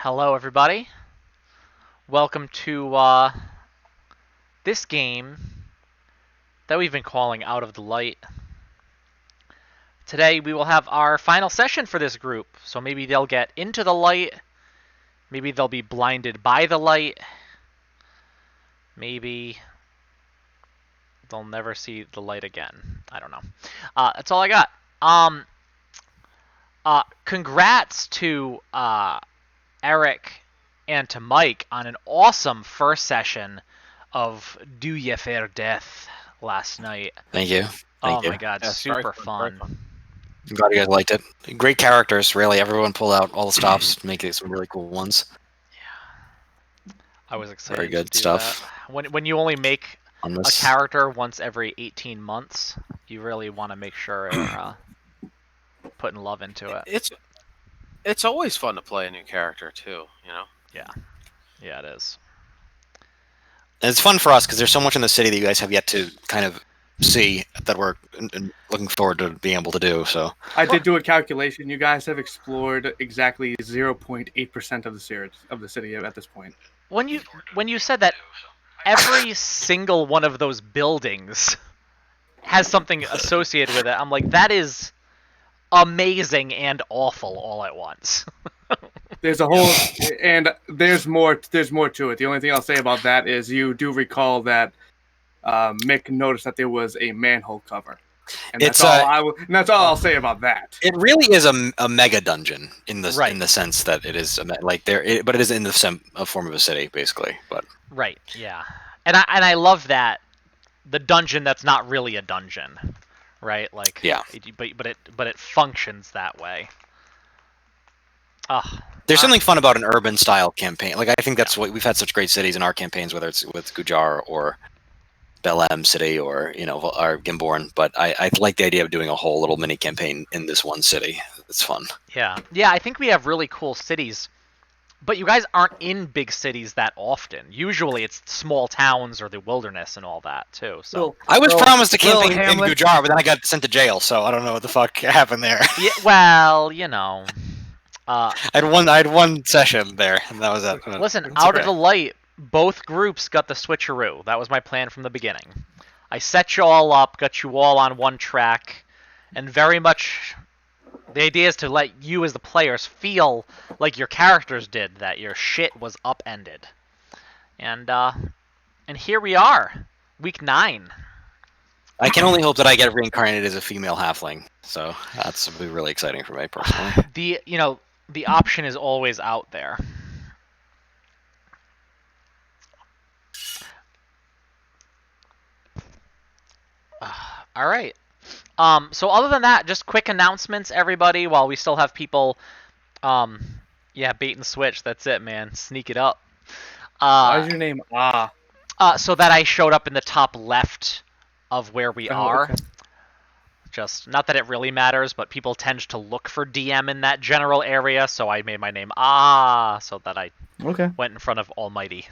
Hello, everybody. Welcome to this game that we've been calling Out of the Light. Today we will have our final session for this group, so maybe they'll get into the light, maybe they'll be blinded by the light, maybe they'll never see the light again. I don't know. That's all I got. Congrats to Eric and to Mike on an awesome first session of Do Ya Fair Death last night. Thank you. Oh Thank you. my god, Yeah, super very fun. I'm glad you guys liked it. Great characters, really. Everyone pulled out all the stops to make it some really cool ones. I was excited Very good to do stuff. that. When you only make On a this. character once every 18 months, you really want to make sure you're putting love into it. It's always fun to play a new character too, you know. Yeah, it is. And it's fun for us because there's so much in the city that you guys have yet to kind of see that we're looking forward to being able to do. So I did do a calculation. You guys have explored exactly 0.8% of the city at this point. When you said that every single one of those buildings has something associated with it, I'm like, that is amazing and awful all at once. There's a whole, and there's more. There's more to it. The only thing I'll say about that is you do recall that Mick noticed that there was a manhole cover, and that's that's all I'll say about that. it really is a mega dungeon in the Right. in the sense that it is but it is in the form of a city basically. But Right, yeah. And I love that the dungeon that's not really a dungeon, right? Like Yeah. but it functions that way. there's something fun about an urban style campaign. Like I think that's what we've had such great cities in our campaigns, whether it's with Gujar or Belem City or our Gimborn. But I like the idea of doing a whole little mini campaign in this one city. It's fun. Yeah. Yeah, I think we have really cool cities. But you guys aren't in big cities that often. Usually it's small towns or the wilderness and all that too. So I was promised a little campaign in hamlet. Gujar, but then I got sent to jail, so I don't know what the fuck happened there. yeah, well, I had one session there, and that was it. listen, It's Out okay. of the Light, both groups got the switcheroo. That was my plan from the beginning. I set you all up, got you all on one track, and very much the idea is to let you as the players feel like your characters did, that your shit was upended. And here we are, week 9. I can only hope that I get reincarnated as a female halfling, so that's be really exciting for me personally. The option is always out there. All right. So other than that, just quick announcements, everybody, while we still have people. Bait and switch. That's it, man. Sneak it up. Why is your name So that I showed up in the top left of where we are. Okay. Just not that it really matters, but people tend to look for DM in that general area, so I made my name so that I went in front of Almighty.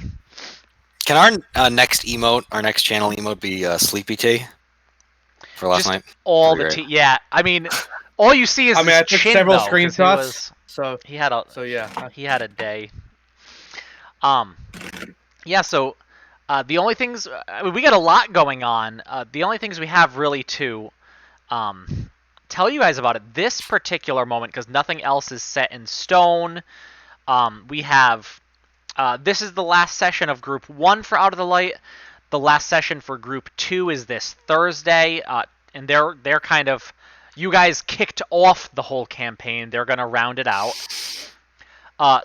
Can our next emote, our next channel emote, be Sleepy Tea for last Just night? all Pretty the great. yeah. I mean, all you see is I mean, his I took chin, several though, 'cause screenshots. So he had a yeah. he had a day. So the only things we got a lot going on. The only things we have really to tell you guys about it this particular moment, because nothing else is set in stone. We have this is the last session of Group 1 for Out of the Light. The last session for Group 2 is this Thursday, and they're kind of, you guys kicked off the whole campaign. They're gonna round it out.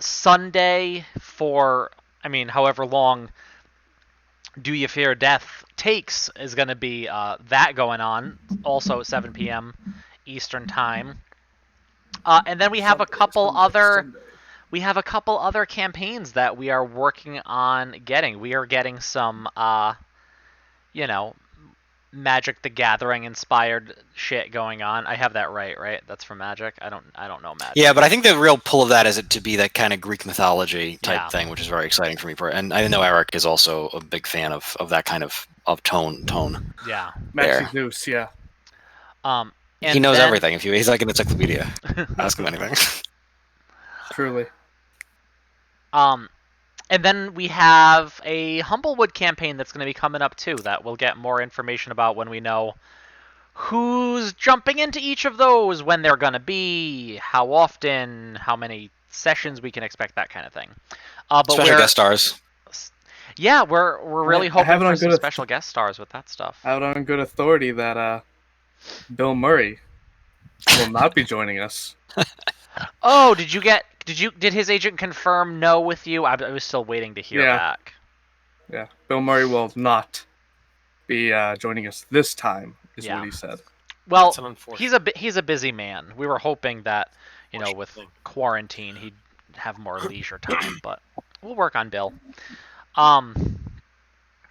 Sunday for, however long Do You Fear Death takes is going to be that going on, also at 7 p.m. Eastern Time. And then we have a couple other campaigns that we are working on getting. We are getting some Magic the Gathering inspired shit going on. I have that right? That's from Magic. I don't know Magic. Yeah, but I think the real pull of that is it to be that kind of Greek mythology type Yeah. thing, which is very exciting for me. And I know Eric is also a big fan of that kind of tone. Yeah. Maxi There. Zeus, yeah. And He knows then- everything. He's like an encyclopedia. Ask him anything. Truly. And then we have a Humblewood campaign that's going to be coming up too that we'll get more information about when we know who's jumping into each of those, when they're going to be, how often, how many sessions we can expect, that kind of thing. But Special guest stars. Yeah, we're really I have hoping it on for some good special guest stars with that stuff. Out on good authority that Bill Murray will not be joining us. Oh, did his agent confirm no with you? I was still waiting to hear Yeah. back. Yeah, Bill Murray will not be joining us this time, is Yeah. what he said. Well, That's an unfortunate. he's a busy man. We were hoping that, with thing. quarantine he'd have more leisure time, but we'll work on Bill.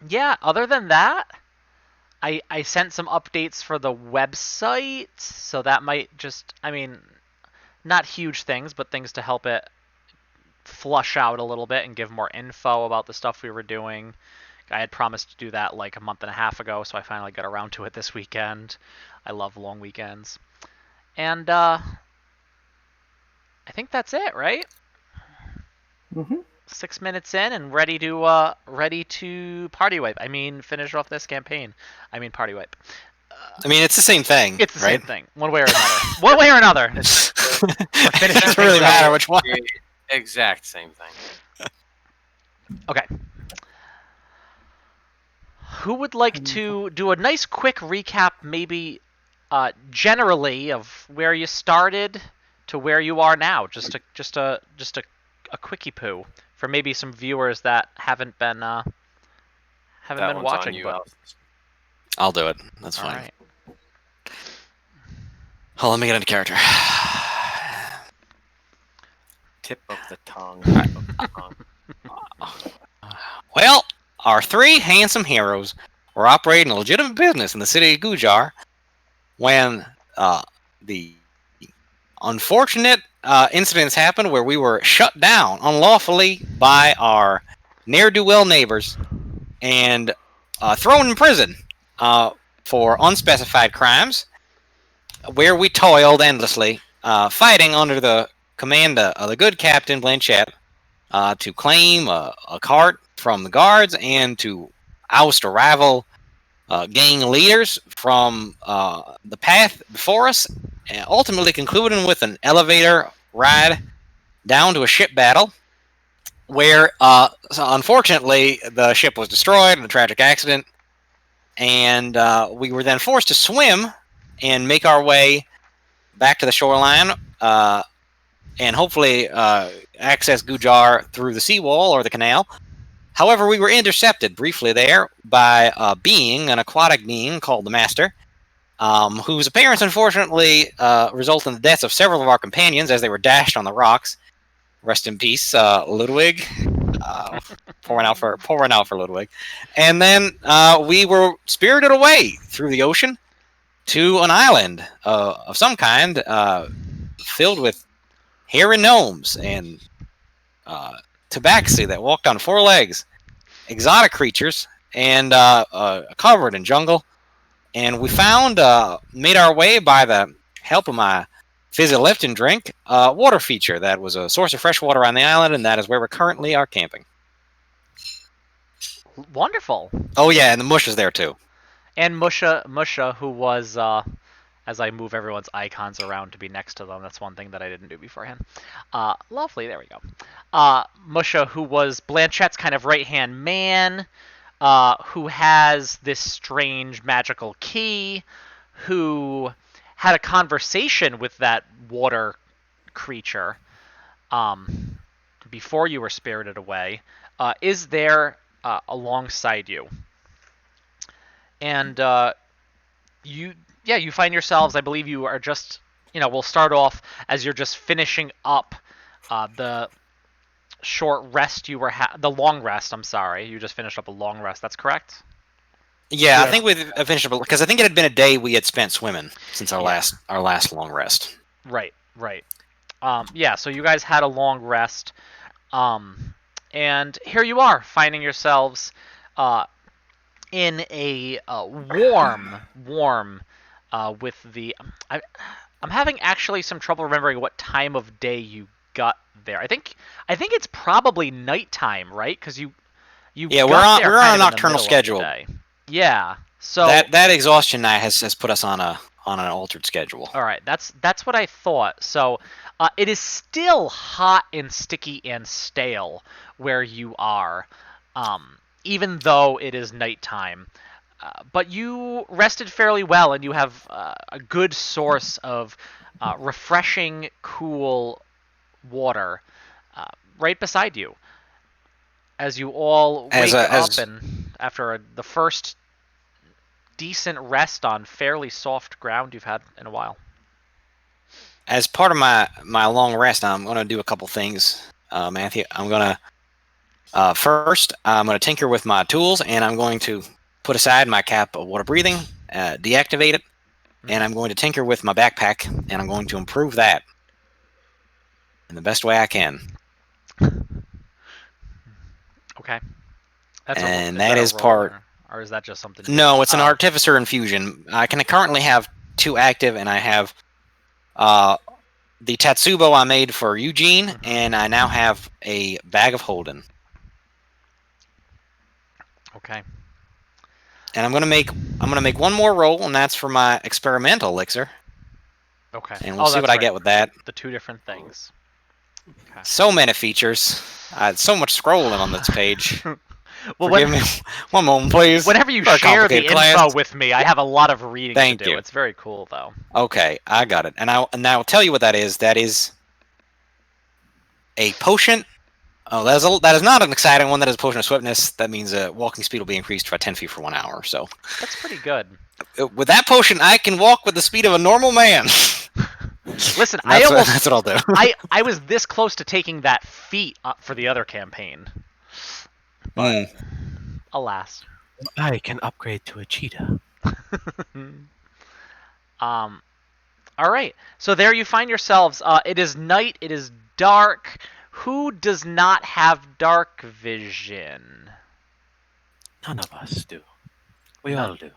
Yeah, other than that, I sent some updates for the website, so that might just, not huge things, but things to help it flush out a little bit and give more info about the stuff we were doing. I had promised to do that like a month and a half ago, so I finally got around to it this weekend. I love long weekends. And I think that's it, right? Mm-hmm. 6 minutes in and ready to party wipe. Finish off this campaign. Party wipe. It's the same thing. It's the right? same thing, one way or another. One way or another. It doesn't really matter which one. The exact same thing. Okay. Who would like to do a nice quick recap, maybe generally, of where you started to where you are now? Just a quickie poo for maybe some viewers that haven't been watching. I'll do it. That's fine. All right. Oh, let me get into character. Tip of the tongue. Well, our three handsome heroes were operating a legitimate business in the city of Gujar when the unfortunate incidents happened where we were shut down unlawfully by our ne'er-do-well neighbors and thrown in prison for unspecified crimes, where we toiled endlessly, fighting under the command of the good Captain Blanchett to claim a cart from the guards and to oust a rival gang leaders from the path before us, and ultimately concluding with an elevator ride down to a ship battle where, unfortunately, the ship was destroyed in a tragic accident, and we were then forced to swim and make our way back to the shoreline and hopefully access Gujar through the seawall or the canal. However, we were intercepted briefly there by an aquatic being called the Master, whose appearance unfortunately resulted in the deaths of several of our companions as they were dashed on the rocks. Rest in peace, Ludwig. Pouring out for Ludwig. And then we were spirited away through the ocean to an island of some kind, filled with hairy gnomes and tabaxi that walked on four legs, exotic creatures, and covered in jungle. And we made our way by the help of my fizzy lifting drink, water feature that was a source of fresh water on the island, and that is where we currently are camping. Wonderful. Oh yeah, and the Mush is there too. And Musha, who was, as I move everyone's icons around to be next to them, that's one thing that I didn't do beforehand. Lovely, there we go. Musha, who was Blanchett's kind of right-hand man, who has this strange magical key, who had a conversation with that water creature before you were spirited away, is there alongside you. And you find yourselves, I believe you are just, we'll start off as you're just finishing up the short rest you were the long rest, I'm sorry. You just finished up a long rest, that's correct? Yeah, I think we finished up because I think it had been a day we had spent swimming since our last long rest. Right. So you guys had a long rest, and here you are, finding yourselves in a warm with the. I'm having actually some trouble remembering what time of day you got there. I think it's probably nighttime, right? Because you Yeah, got there we're on kind a of in the nocturnal middle of the schedule. day. Yeah. So That exhaustion night has put us on an altered schedule. all right, that's what I thought. So it is still hot and sticky and stale where you are, even though it is nighttime. But you rested fairly well, and you have a good source of refreshing, cool water right beside you. As you all As wake a, up, as and after the first decent rest on fairly soft ground you've had in a while. as part of my long rest, I'm going to do a couple things, Matthew. I'm going to first I'm going to tinker with my tools, and I'm going to put aside my cap of water breathing, deactivate it, and I'm going to tinker with my backpack, and I'm going to improve that in the best way I can. Okay. And Is that that a is roll, part. or is that just something? No, it's an Oh, artificer infusion. I can currently have 2 active, and I have uh, the Tatsubo I made for Eugene, and I now have a bag of Holden. okay. And I'm gonna make one more roll, and that's for my experimental elixir, Okay. and we'll see what That's I right. get with that. The two different things. Okay. So many features. So much scrolling on this page. Well, Forgive me. One moment, please. whenever you For a share the complicated class. info with me, I have a lot of reading Thank to do. you. It's very cool, though. Okay, I got it. And I'll tell you what that is. That is a potion. Oh, that is not an exciting one. That is a potion of swiftness. That means walking speed will be increased by 10 feet for 1 hour. So That's pretty good. with that potion, I can walk with the speed of a normal man. Listen, That's what I'll do. I was this close to taking that feat up for the other campaign, but alas. I can upgrade to a cheetah. All right. So there you find yourselves. It is night. It is dark. Who does not have dark vision? None of us do. We None. all do.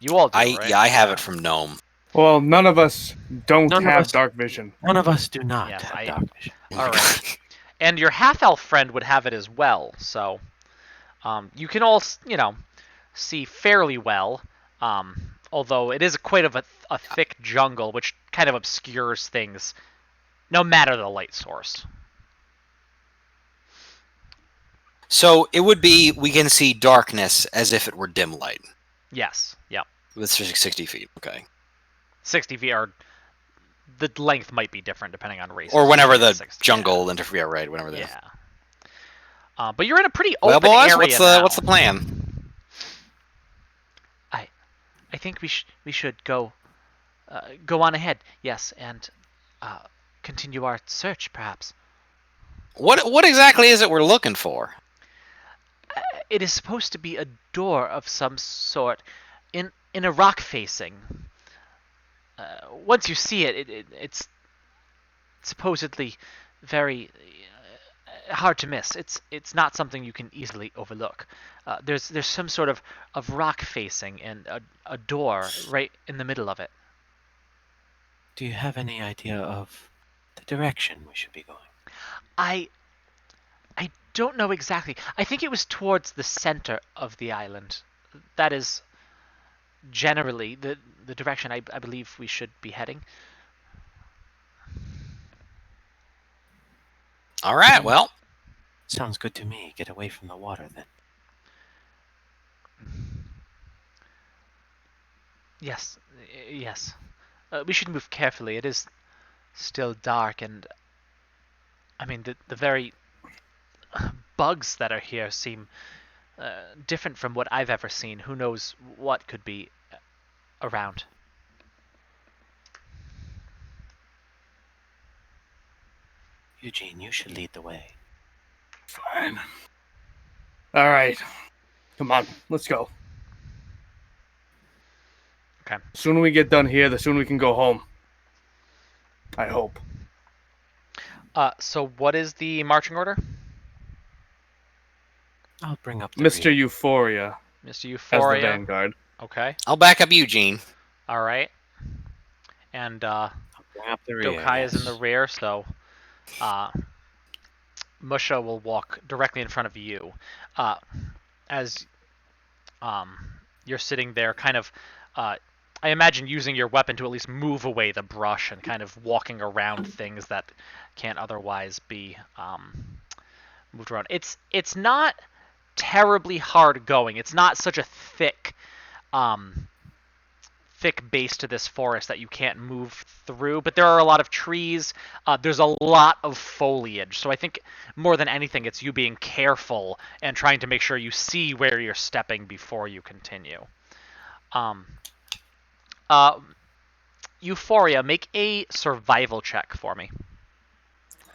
You all do, right? Yeah, I have it from Gnome. Well, none of us don't None of have us- dark vision. None of us do not Yes, have dark vision. All right. And your half-elf friend would have it as well. So you can all, see fairly well. Although it is quite of a thick jungle, which kind of obscures things, no matter the light source. So it would be, we can see darkness as if it were dim light. Yes. Yep. With 60 feet, okay. 60 feet, or the length might be different depending on race. Or whenever the 60, jungle interfere, right? Whenever the. Yeah. But you're in a pretty Well, open boys, area now. what's the plan? I think we should go on ahead. Yes, and continue our search, perhaps. What exactly is it we're looking for? It is supposed to be a door of some sort in a rock facing. Once you see it, it's supposedly very hard to miss. It's not something you can easily overlook. There's some sort of rock facing and a door right in the middle of it. Do you have any idea of the direction we should be going? I don't know exactly. I think it was towards the center of the island. That is generally the direction I believe we should be heading. All right, well. Sounds good to me. Get away from the water, then. Yes. We should move carefully. It is still dark, and I mean the very bugs that are here seem different from what I've ever seen. Who knows what could be around? Eugene, you should lead the way. Fine. All right. Come on, let's go. Okay. The sooner we get done here, the sooner we can go home. I hope. So what is the marching order? I'll bring up the Mr. rear. Euphoria Mr. as the Euphoria. vanguard. Okay. I'll back up Eugene. All right. And I'll bring up the rear. Dokai is in the yes. rear, so Musha will walk directly in front of you, as you're sitting there, kind of. I imagine using your weapon to at least move away the brush and kind of walking around things that can't otherwise be moved around. It's not terribly hard going. It's not such a um, thick base to this forest that you can't move through, but there are a lot of trees. There's a lot of foliage, so I think more than anything, it's you being careful and trying to make sure you see where you're stepping before you continue. Um, uh, Euphoria, make a survival check for me.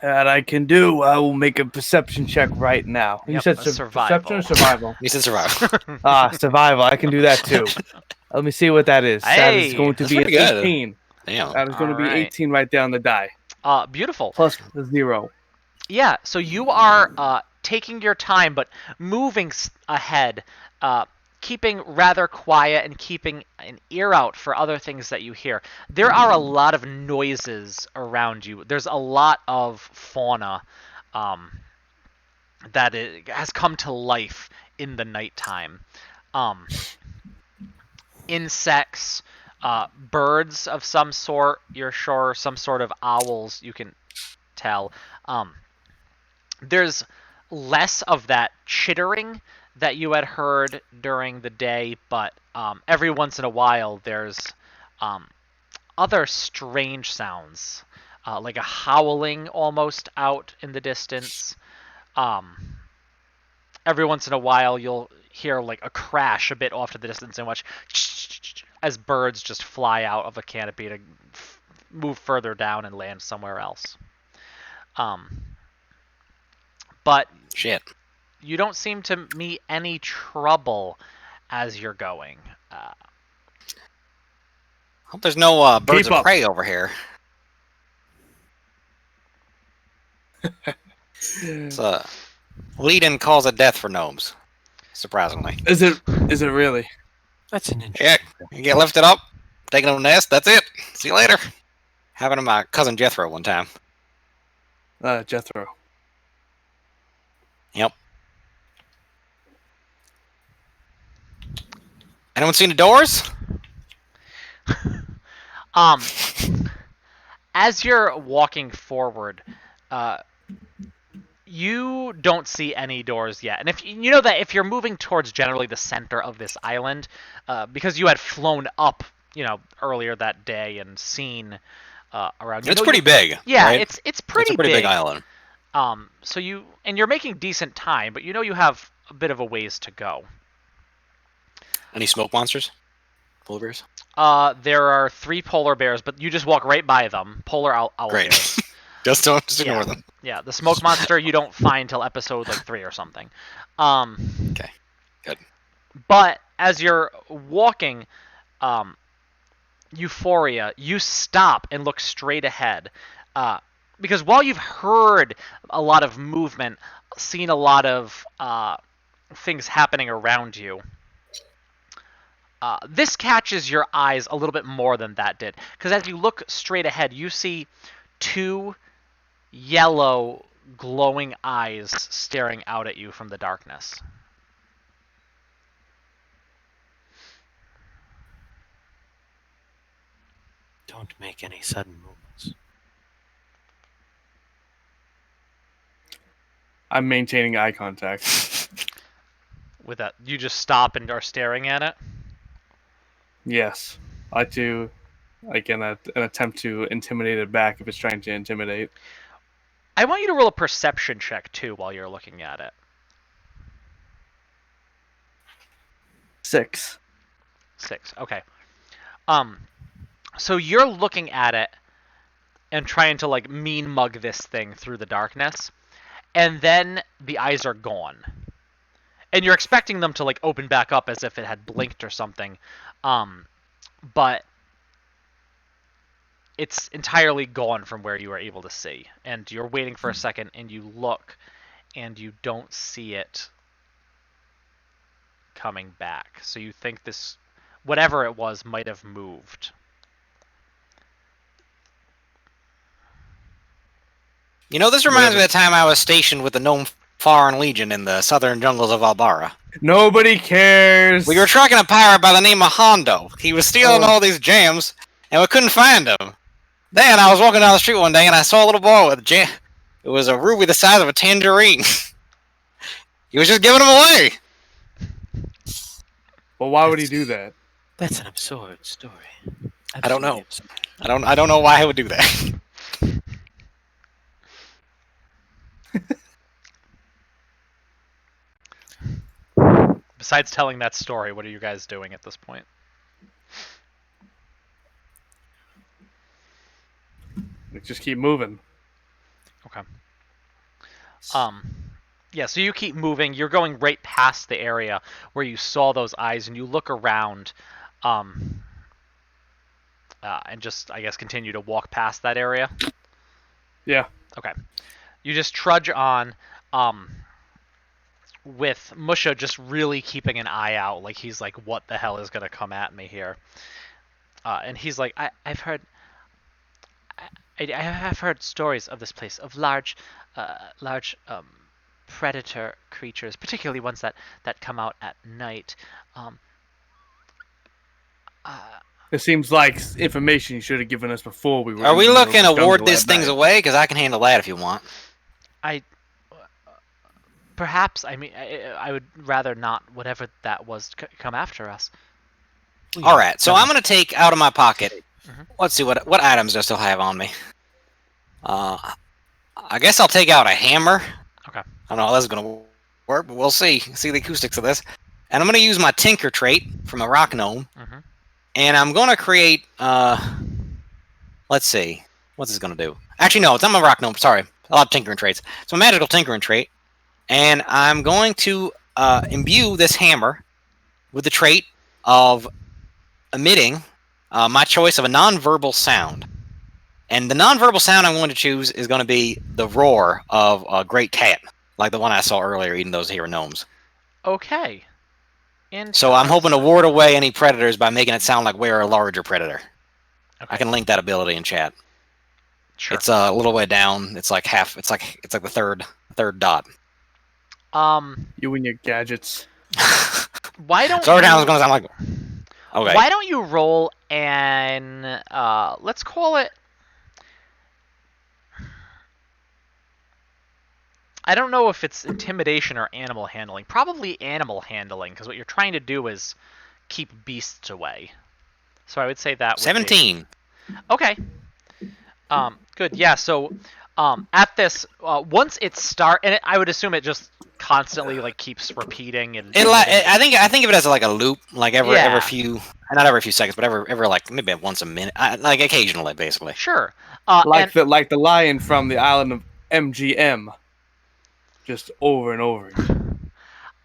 That I can do. I will make a perception check right now. You Yep, said a perception or survival. survival? You said survival. Survival. I can do that too. Let me see what that is. That is Hey, going to that's be an pretty good. 18. Damn. That is going to be Alright. 18 right down the die. Beautiful. Plus the 0. Yeah, so you are taking your time, but moving ahead, keeping rather quiet and keeping an ear out for other things that you hear. There are a lot of noises around you. There's a lot of fauna that has come to life in the nighttime. Insects, birds of some sort, you're sure, some sort of owls, you can tell. There's less of that chittering that you had heard during the day, but every once in a while there's other strange sounds, like a howling almost out in the distance. Every once in a while you'll hear like a crash a bit off to the distance and watch as birds just fly out of a canopy to move further down and land somewhere else. But Shit. you don't seem to meet any trouble as you're going. Hope there's no birds Keep of up. prey over here. It's a lead-in cause of death for gnomes. Surprisingly. Is it really? That's an interesting. Yeah, you get lifted up, taking a nest, that's it. See you later. Happened to my cousin Jethro one time. Jethro. Yep. Anyone seen the doors? As you're walking forward, you don't see any doors yet. And if you know that if you're moving towards generally the center of this island, because you had flown up, earlier that day and seen around. It's pretty big. Yeah, right? it's pretty It's a pretty big island. So you're making decent time, but you have a bit of a ways to go. Any smoke monsters? Polar bears? There are 3 polar bears, but you just walk right by them. Polar owl Great. bears. just ignore them. Yeah, the smoke monster you don't find till episode like 3 or something. Okay, good. But as you're walking, Euphoria, you stop and look straight ahead. Because while you've heard a lot of movement, seen a lot of things happening around you, this catches your eyes a little bit more than that did. Because as you look straight ahead, you see 2 yellow, glowing eyes staring out at you from the darkness. Don't make any sudden movements. I'm maintaining eye contact. With that, you just stop and are staring at it? Yes. I do like an attempt to intimidate it back if it's trying to intimidate. I want you to roll a perception check, too, while you're looking at it. 6. 6, okay. So you're looking at it and trying to, like, mean mug this thing through the darkness, and then the eyes are gone. And you're expecting them to, like, open back up as if it had blinked or something, but it's entirely gone from where you are able to see. And you're waiting for a second, and you look, and you don't see it coming back. So you think this, whatever it was, might have moved. You know, this reminds me of the time I was stationed with the Gnome Foreign Legion in the southern jungles of Albara. Nobody cares. We were tracking a pirate by the name of Hondo. He was stealing all these gems, and we couldn't find him. Then I was walking down the street one day, and I saw a little boy with a gem. It was a ruby the size of a tangerine. He was just giving them away. Well, why would he do that? That's an absurd story. I don't know. Absolutely absurd. I don't know why he would do that. Besides telling that story, what are you guys doing at this point? Just keep moving. Okay. Yeah, so you keep moving. You're going right past the area where you saw those eyes, and you look around, and just, I guess, continue to walk past that area. Yeah. Okay. You just trudge on, with Musha just really keeping an eye out, like he's like, what the hell is gonna come at me here? And he's like, I've heard stories of this place, of large predator creatures, particularly ones that come out at night. It seems like information you should have given us before we were. Are we looking to ward these at things night. away? Because I can handle that if you want. Perhaps, I mean, I would rather not, whatever that was, come after us. All right, so I'm going to take out of my pocket. Mhm. Let's see what items do I still have on me. I guess I'll take out a hammer. Okay. I don't know how this is going to work, but we'll see. See the acoustics of this. And I'm going to use my Tinker trait from a rock gnome. Mhm. And I'm going to create, let's see. What's this going to do? Actually, no, it's not my rock gnome. Sorry. A lot of tinkering traits. So a magical tinkering trait. And I'm going to imbue this hammer with the trait of emitting my choice of a non-verbal sound. And the non-verbal sound I'm going to choose is going to be the roar of a great cat, like the one I saw earlier eating those here gnomes. Okay. So I'm hoping to ward away any predators by making it sound like we're a larger predator. Okay. I can link that ability in chat. Sure. It's a little way down. It's like half. It's like the third dot. You and your gadgets. Why don't so every time you, it's going to sound like. Okay. Why don't you roll an let's call it, I don't know if it's intimidation or animal handling. Probably animal handling, because what you're trying to do is keep beasts away. So I would say that would 17. be... Okay. Good. Yeah. So at this, once it I would assume it just constantly like keeps repeating and. I think of it as like a loop, like every few, not every few seconds, but every like maybe once a minute, like occasionally, basically. Sure. Like the lion from the island of MGM. Just over and over.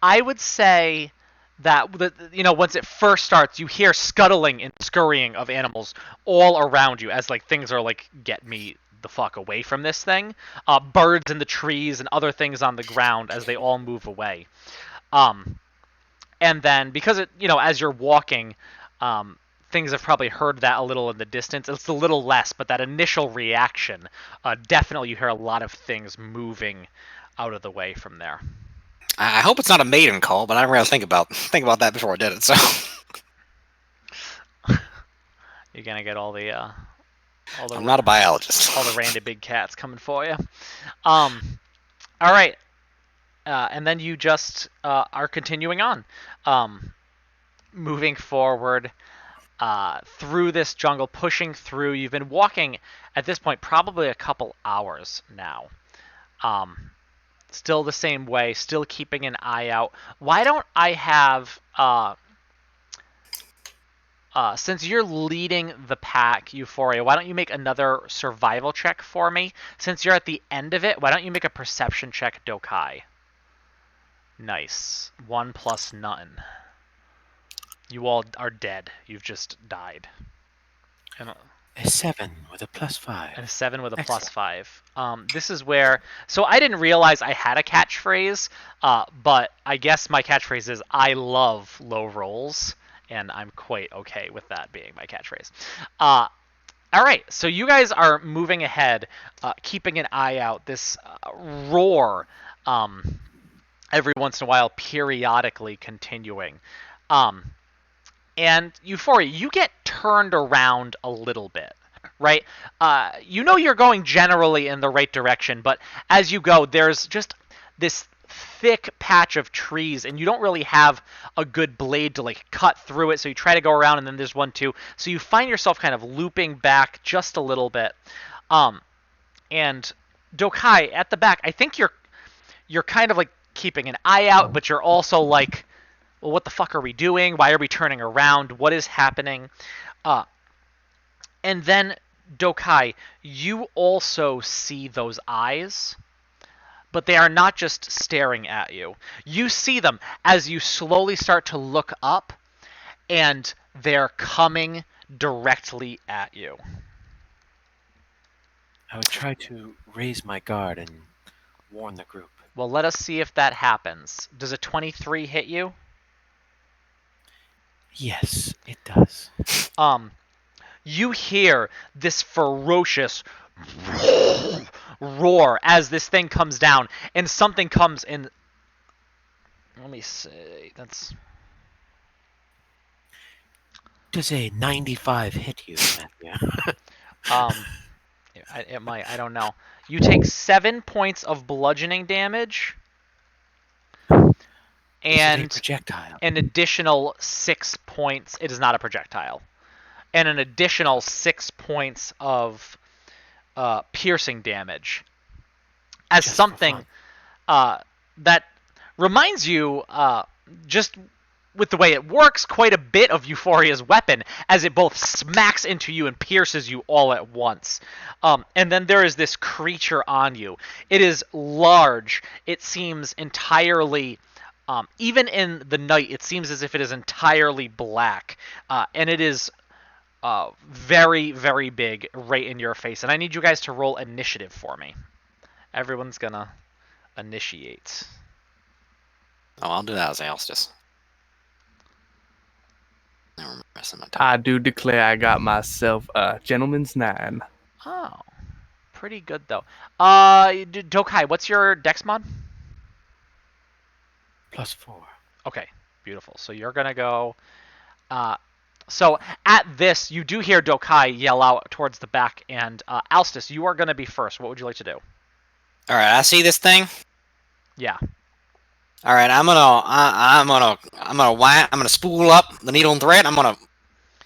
I would say that once it first starts, you hear scuttling and scurrying of animals all around you as like things are like, get me the fuck away from this thing. Birds in the trees and other things on the ground as they all move away. And then because as you're walking, things have probably heard that a little in the distance. It's a little less, but that initial reaction, definitely you hear a lot of things moving out of the way from there. I hope it's not a maiden call, but I didn't really think about that before I did it. So you're gonna get all the I'm not a biologist. all the random big cats coming for you. All right, and then you just are continuing on, moving forward through this jungle, pushing through. You've been walking at this point probably a couple hours now. Still the same way, still keeping an eye out. Why don't I have, since you're leading the pack, Euphoria, why don't you make another survival check for me? Since you're at the end of it, why don't you make a perception check, Dokai? Nice. 1 plus none. You all are dead. You've just died. And A 7 with a +5. And a 7 with a Excellent. +5. This is where... So I didn't realize I had a catchphrase, but I guess my catchphrase is, I love low rolls, and I'm quite okay with that being my catchphrase. All right, so you guys are moving ahead, keeping an eye out. This roar, every once in a while, periodically continuing. Um, and Euphoria, you get turned around a little bit, right? You know you're going generally in the right direction, but as you go, there's just this thick patch of trees, and you don't really have a good blade to like cut through it. So you try to go around, and then there's one too. So you find yourself kind of looping back just a little bit. And Dokai at the back, I think you're kind of like keeping an eye out, but you're also like, well, what the fuck are we doing? Why are we turning around? What is happening? Uh, and then, Dokai, you also see those eyes, but they are not just staring at you. You see them as you slowly start to look up, and they're coming directly at you. I would try to raise my guard and warn the group. Well, let us see if that happens. Does a 23 hit you? Yes, it does. You hear this ferocious roar as this thing comes down, and something comes in. Let me see. That's Does a 95 hit you, Matthew? it might. I don't know. You take 7 points of bludgeoning damage, Is it a and projectile? an additional 6 points. It is not a projectile, and an additional 6 points of piercing damage. As Just for something that reminds you, just with the way it works, quite a bit of Euphoria's weapon, as it both smacks into you and pierces you all at once. And then there is this creature on you. It is large. It seems entirely, even in the night, it seems as if it is entirely black. And it is very, very big right in your face. And I need you guys to roll initiative for me. Everyone's gonna initiate. Oh, I'll do that as Alstus. Now we're messing my time. I do declare I got myself a gentleman's 9. Oh, pretty good though. Dokai, what's your dex mod? +4. Okay, beautiful. So you're gonna go. So at this, you do hear Dokai yell out towards the back, and Alstus, you are gonna be first. What would you like to do? All right, I see this thing. Yeah. All right, I'm gonna spool up the needle and thread. I'm gonna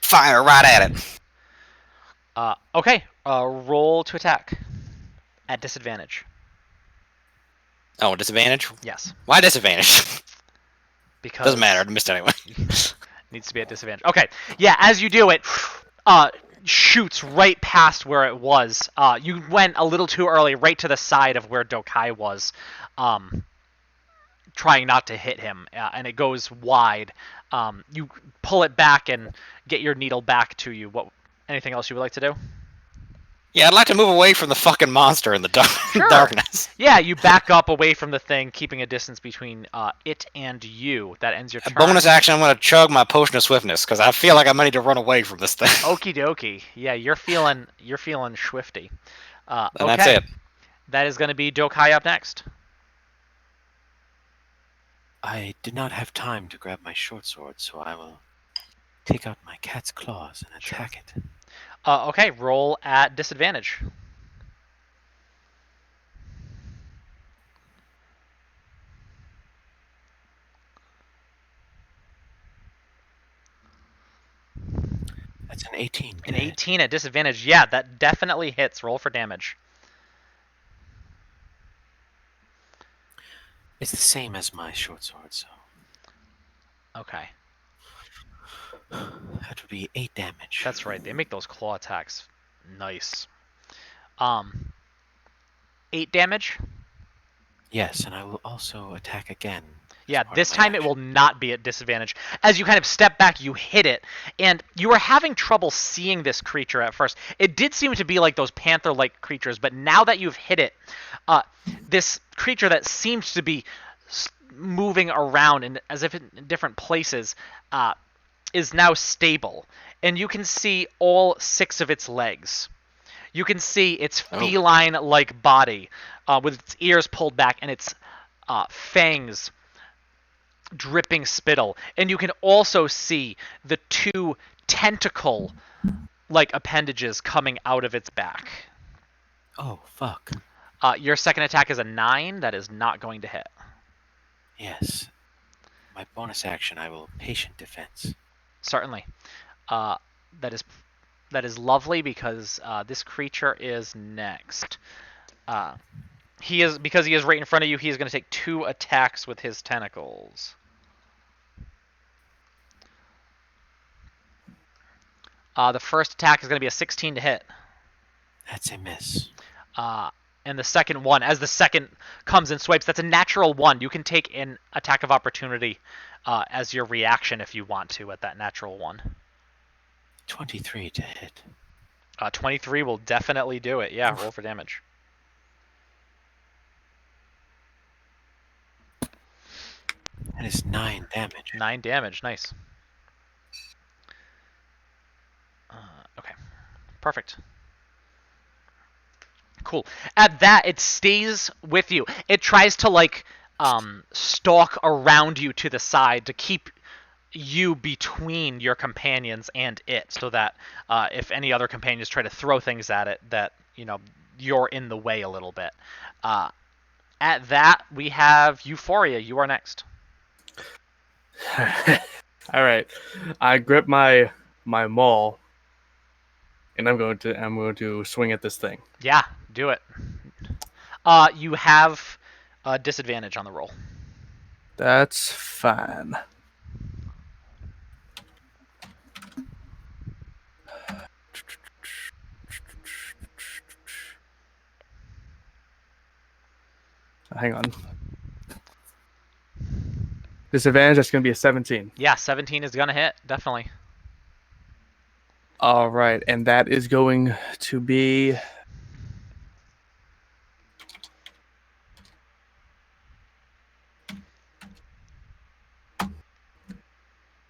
fire right at it. Okay. Roll to attack at disadvantage. Oh, disadvantage? Yes, Why disadvantage? because Doesn't matter. I missed anyway. needs to be at disadvantage. Okay. Yeah. As you do it, shoots right past where it was. You went a little too early, right to the side of where Dokai was, trying not to hit him, and it goes wide. You pull it back and get your needle back to you. What? Anything else you would like to do? Yeah, I'd like to move away from the fucking monster in the Sure. darkness. Yeah, you back up away from the thing, keeping a distance between it and you. That ends your A turn. bonus action, I'm gonna chug my potion of swiftness because I feel like I might need to run away from this thing. Okie dokie. Yeah, you're feeling swifty. And Okay. that's it. That is going to be Dokai up next. I did not have time to grab my short sword, so I will take out my cat's claws and attack it. Okay, roll at disadvantage. That's an 18. An 18 at disadvantage. Yeah, that definitely hits. Roll for damage. It's the same as my short sword, so Okay. that would be 8 damage. That's right. They make those claw attacks nice. 8 damage. Yes, and I will also attack again. Yeah, part of this my time it action. will not be at disadvantage. As you kind of step back, you hit it, and you were having trouble seeing this creature at first. It did seem to be like those panther-like creatures, but now that you've hit it, this creature that seems to be moving around as if in different places, is now stable, and you can see all 6 of its legs. You can see its feline-like body with its ears pulled back and its fangs dripping spittle. And you can also see the 2 tentacle-like appendages coming out of its back. Oh, fuck. Your second attack is a 9. That is not going to hit. Yes. My bonus action, I will patient defense. Certainly. That is lovely because this creature is next. Because he is right in front of you, he is going to take 2 attacks with his tentacles. The first attack is going to be a 16 to hit. That's a miss. And the second one, as the second comes and swipes, that's a natural 1. You can take an attack of opportunity as your reaction if you want to at that natural 1. 23 to hit. 23 will definitely do it. Yeah, roll for damage. That is 9 damage. 9 damage, nice. Okay, perfect. Cool. At that, it stays with you. It tries to stalk around you to the side to keep you between your companions and it, so that if any other companions try to throw things at it, that you're in the way a little bit. At that, we have Euphoria. You are next. All right, I grip my maul, and I'm going to swing at this thing. Yeah, do it. You have a disadvantage on the roll. That's fine. Hang on. Disadvantage, that's going to be a 17. Yeah, 17 is going to hit, definitely. All right, and that is going to be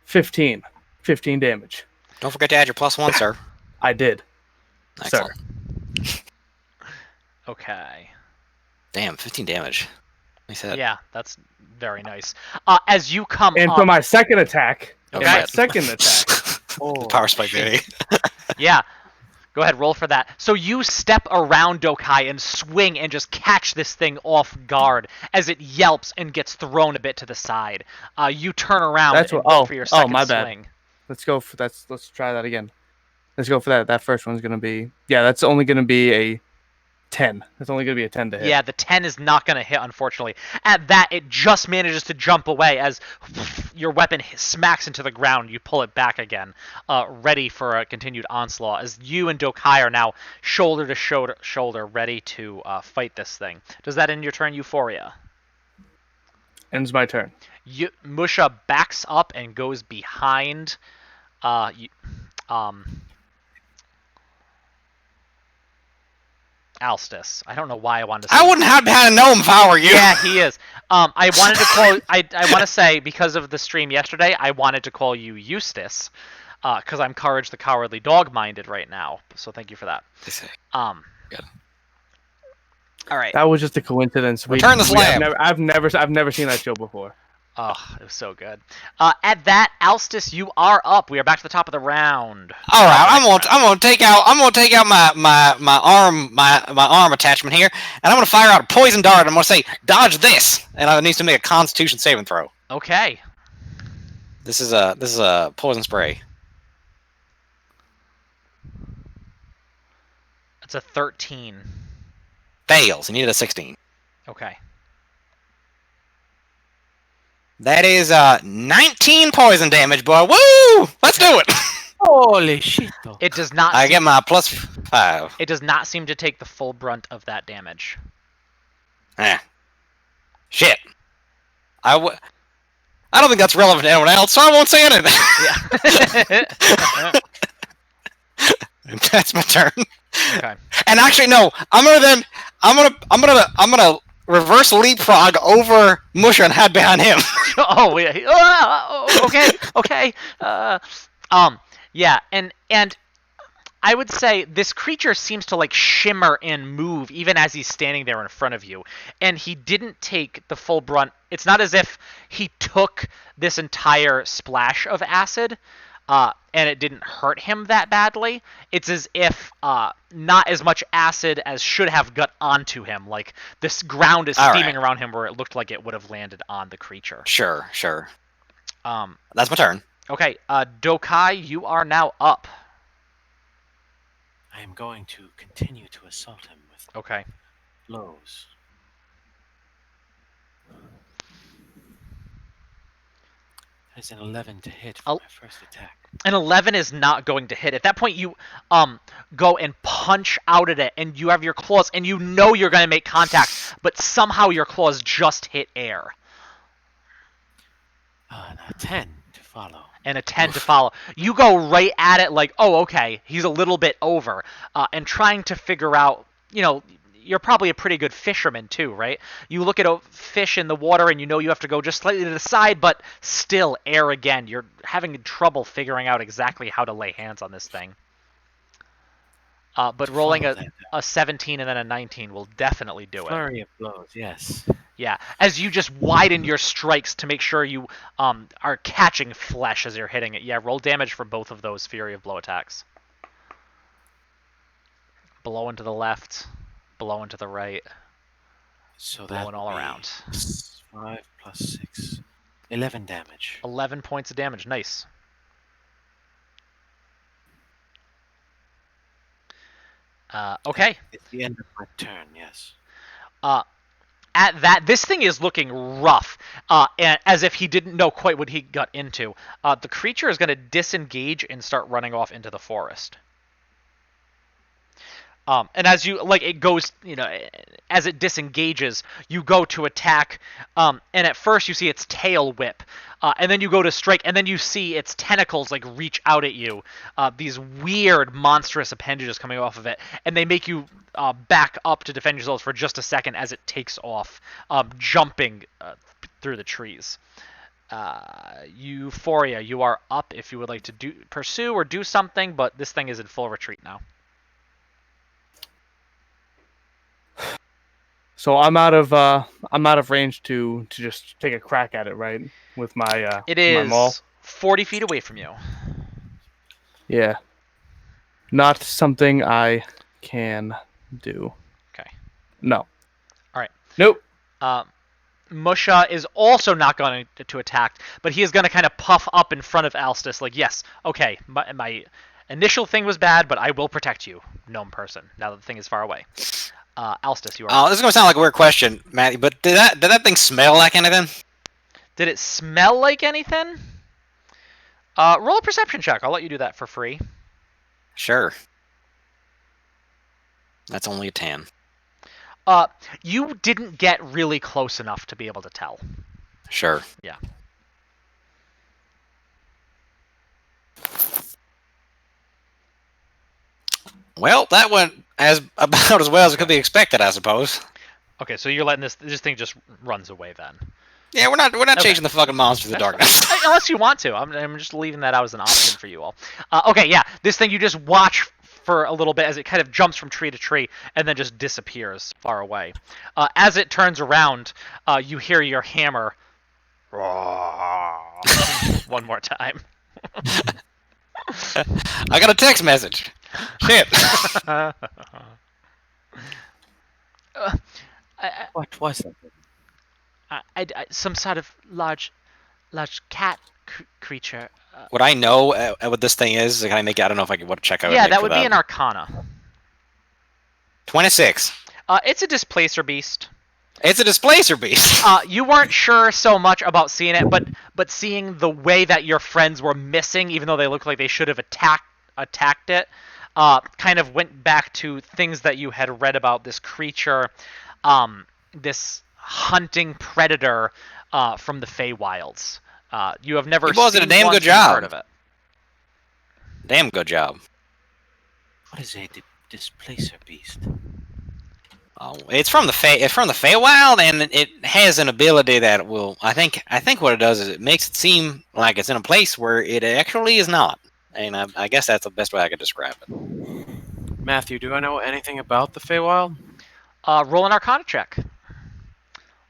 15 damage. Don't forget to add your +1, sir. I did. Excellent. Sir. Okay. Damn, 15 damage. Nice hit. Yeah, that's very nice. As you come And up... for my second attack, Okay. The power spike, baby. Yeah. Go ahead, roll for that. So you step around Dokai and swing and just catch this thing off guard as it yelps and gets thrown a bit to the side. You turn around and go for your second my bad. swing. Let's try that again. Let's go for that. That first one's going to be... Yeah, that's only going to be a 10. That's only going to be a 10 to hit. Yeah, the 10 is not going to hit, unfortunately. At that, it just manages to jump away as your weapon smacks into the ground. You pull it back again, ready for a continued onslaught, as you and Dokai are now shoulder to shoulder, ready to fight this thing. Does that end your turn, Euphoria? Ends my turn. Musha backs up and goes behind Alstus. I don't know why I wanted to say... I wouldn't have had a gnome if I were you. Yeah, he is. I wanted to call... I want to say, because of the stream yesterday, I wanted to call you Eustace, because I'm Courage the Cowardly Dog-minded right now. So thank you for that. Good. All right. That was just a coincidence. Return the slam. I've never seen that show before. Oh, it was so good. At that, Alstus, you are up. We are back to the top of the round. All right, I'm gonna take out my arm attachment here, and I'm gonna fire out a poison dart. I'm gonna say, dodge this, and I needs to make a Constitution saving throw. Okay. This is a poison spray. It's a 13. Fails. You needed a 16. Okay. That is 19 poison damage, boy. Woo! Let's do it. Holy shit! It does not. I get my +5. It does not seem to take the full brunt of that damage. Shit. I don't think that's relevant to anyone else, so I won't say anything. Yeah. That's my turn. Okay. And actually, no. I'm gonna reverse leapfrog over Musha and hide behind him. Oh yeah. Okay. Yeah, and I would say this creature seems to like shimmer and move even as he's standing there in front of you, and he didn't take the full brunt. It's not as if he took this entire splash of acid, and it didn't hurt him that badly. It's as if not as much acid as should have got onto him. Like this ground is All steaming right. around him where it looked like it would have landed on the creature. Sure. That's my turn. Okay, Dokai, you are now up. I am going to continue to assault him with Okay. blows. That is an 11 to hit for my first attack. An 11 is not going to hit. At that point, you go and punch out at it, and you have your claws, and you know you're going to make contact, but somehow your claws just hit air. And a 10 to follow. And a 10 to follow. You go right at it like, oh, okay, he's a little bit over, and trying to figure out, you're probably a pretty good fisherman too, right? You look at a fish in the water and you know you have to go just slightly to the side, but still air again. You're having trouble figuring out exactly how to lay hands on this thing. But rolling a 17 and then a 19 will definitely do it. Flurry of blows, yes. Yeah, as you just widen your strikes to make sure you are catching flesh as you're hitting it. Yeah, roll damage for both of those Fury of Blow attacks. Blowing to the left, blowing to the right, so blowing all around. 5 plus 6. 11 damage. 11 points of damage. Nice. Okay. It's the end of my turn, yes. At that, this thing is looking rough, and as if he didn't know quite what he got into. The creature is going to disengage and start running off into the forest. And as you, it goes, as it disengages, you go to attack, and at first you see its tail whip, and then you go to strike, and then you see its tentacles, reach out at you, these weird, monstrous appendages coming off of it, and they make you back up to defend yourselves for just a second as it takes off, jumping through the trees. Euphoria, you are up if you would like to pursue or do something, but this thing is in full retreat now. So I'm out of range to just take a crack at it, right? With my it my maul. is 40 feet away from you. Yeah. Not something I can do. Okay. No. All right. Nope. Musha is also not going to attack, but he is going to kind of puff up in front of Alstus, yes, okay, my initial thing was bad, but I will protect you, gnome person, now that the thing is far away. Alstus, you are. This is gonna sound like a weird question, Matty, but did that thing smell like anything? Did it smell like anything? Roll a perception check. I'll let you do that for free. Sure. That's only a 10. You didn't get really close enough to be able to tell. Sure. Yeah. Well, that went about as well as it could be expected, I suppose. Okay, so you're letting this thing just runs away then. Yeah, we're not chasing the fucking monster of the darkness. Unless you want to. I'm just leaving that out as an option for you all. Okay, yeah, this thing you just watch for a little bit as it kind of jumps from tree to tree and then just disappears far away. As it turns around, you hear your hammer one more time. I got a text message. Shit. What was it? Some sort of large cat creature. Would I know what this thing is? Can I make it? I don't know if I could. What check I would Yeah, make that for would be an Arcana. 26. It's a displacer beast. It's a displacer beast. You weren't sure so much about seeing it, but seeing the way that your friends were missing, even though they looked like they should have attacked it, kind of went back to things that you had read about this creature, this hunting predator from the Feywilds. You have never Well, seen did a damn one, good so you've job. heard of it. Damn good job. What is a displacer beast? It's from the Feywild, and it has an ability that will. I think what it does is it makes it seem like it's in a place where it actually is not. And I guess that's the best way I could describe it. Matthew, do I know anything about the Feywild? Roll an Arcana check.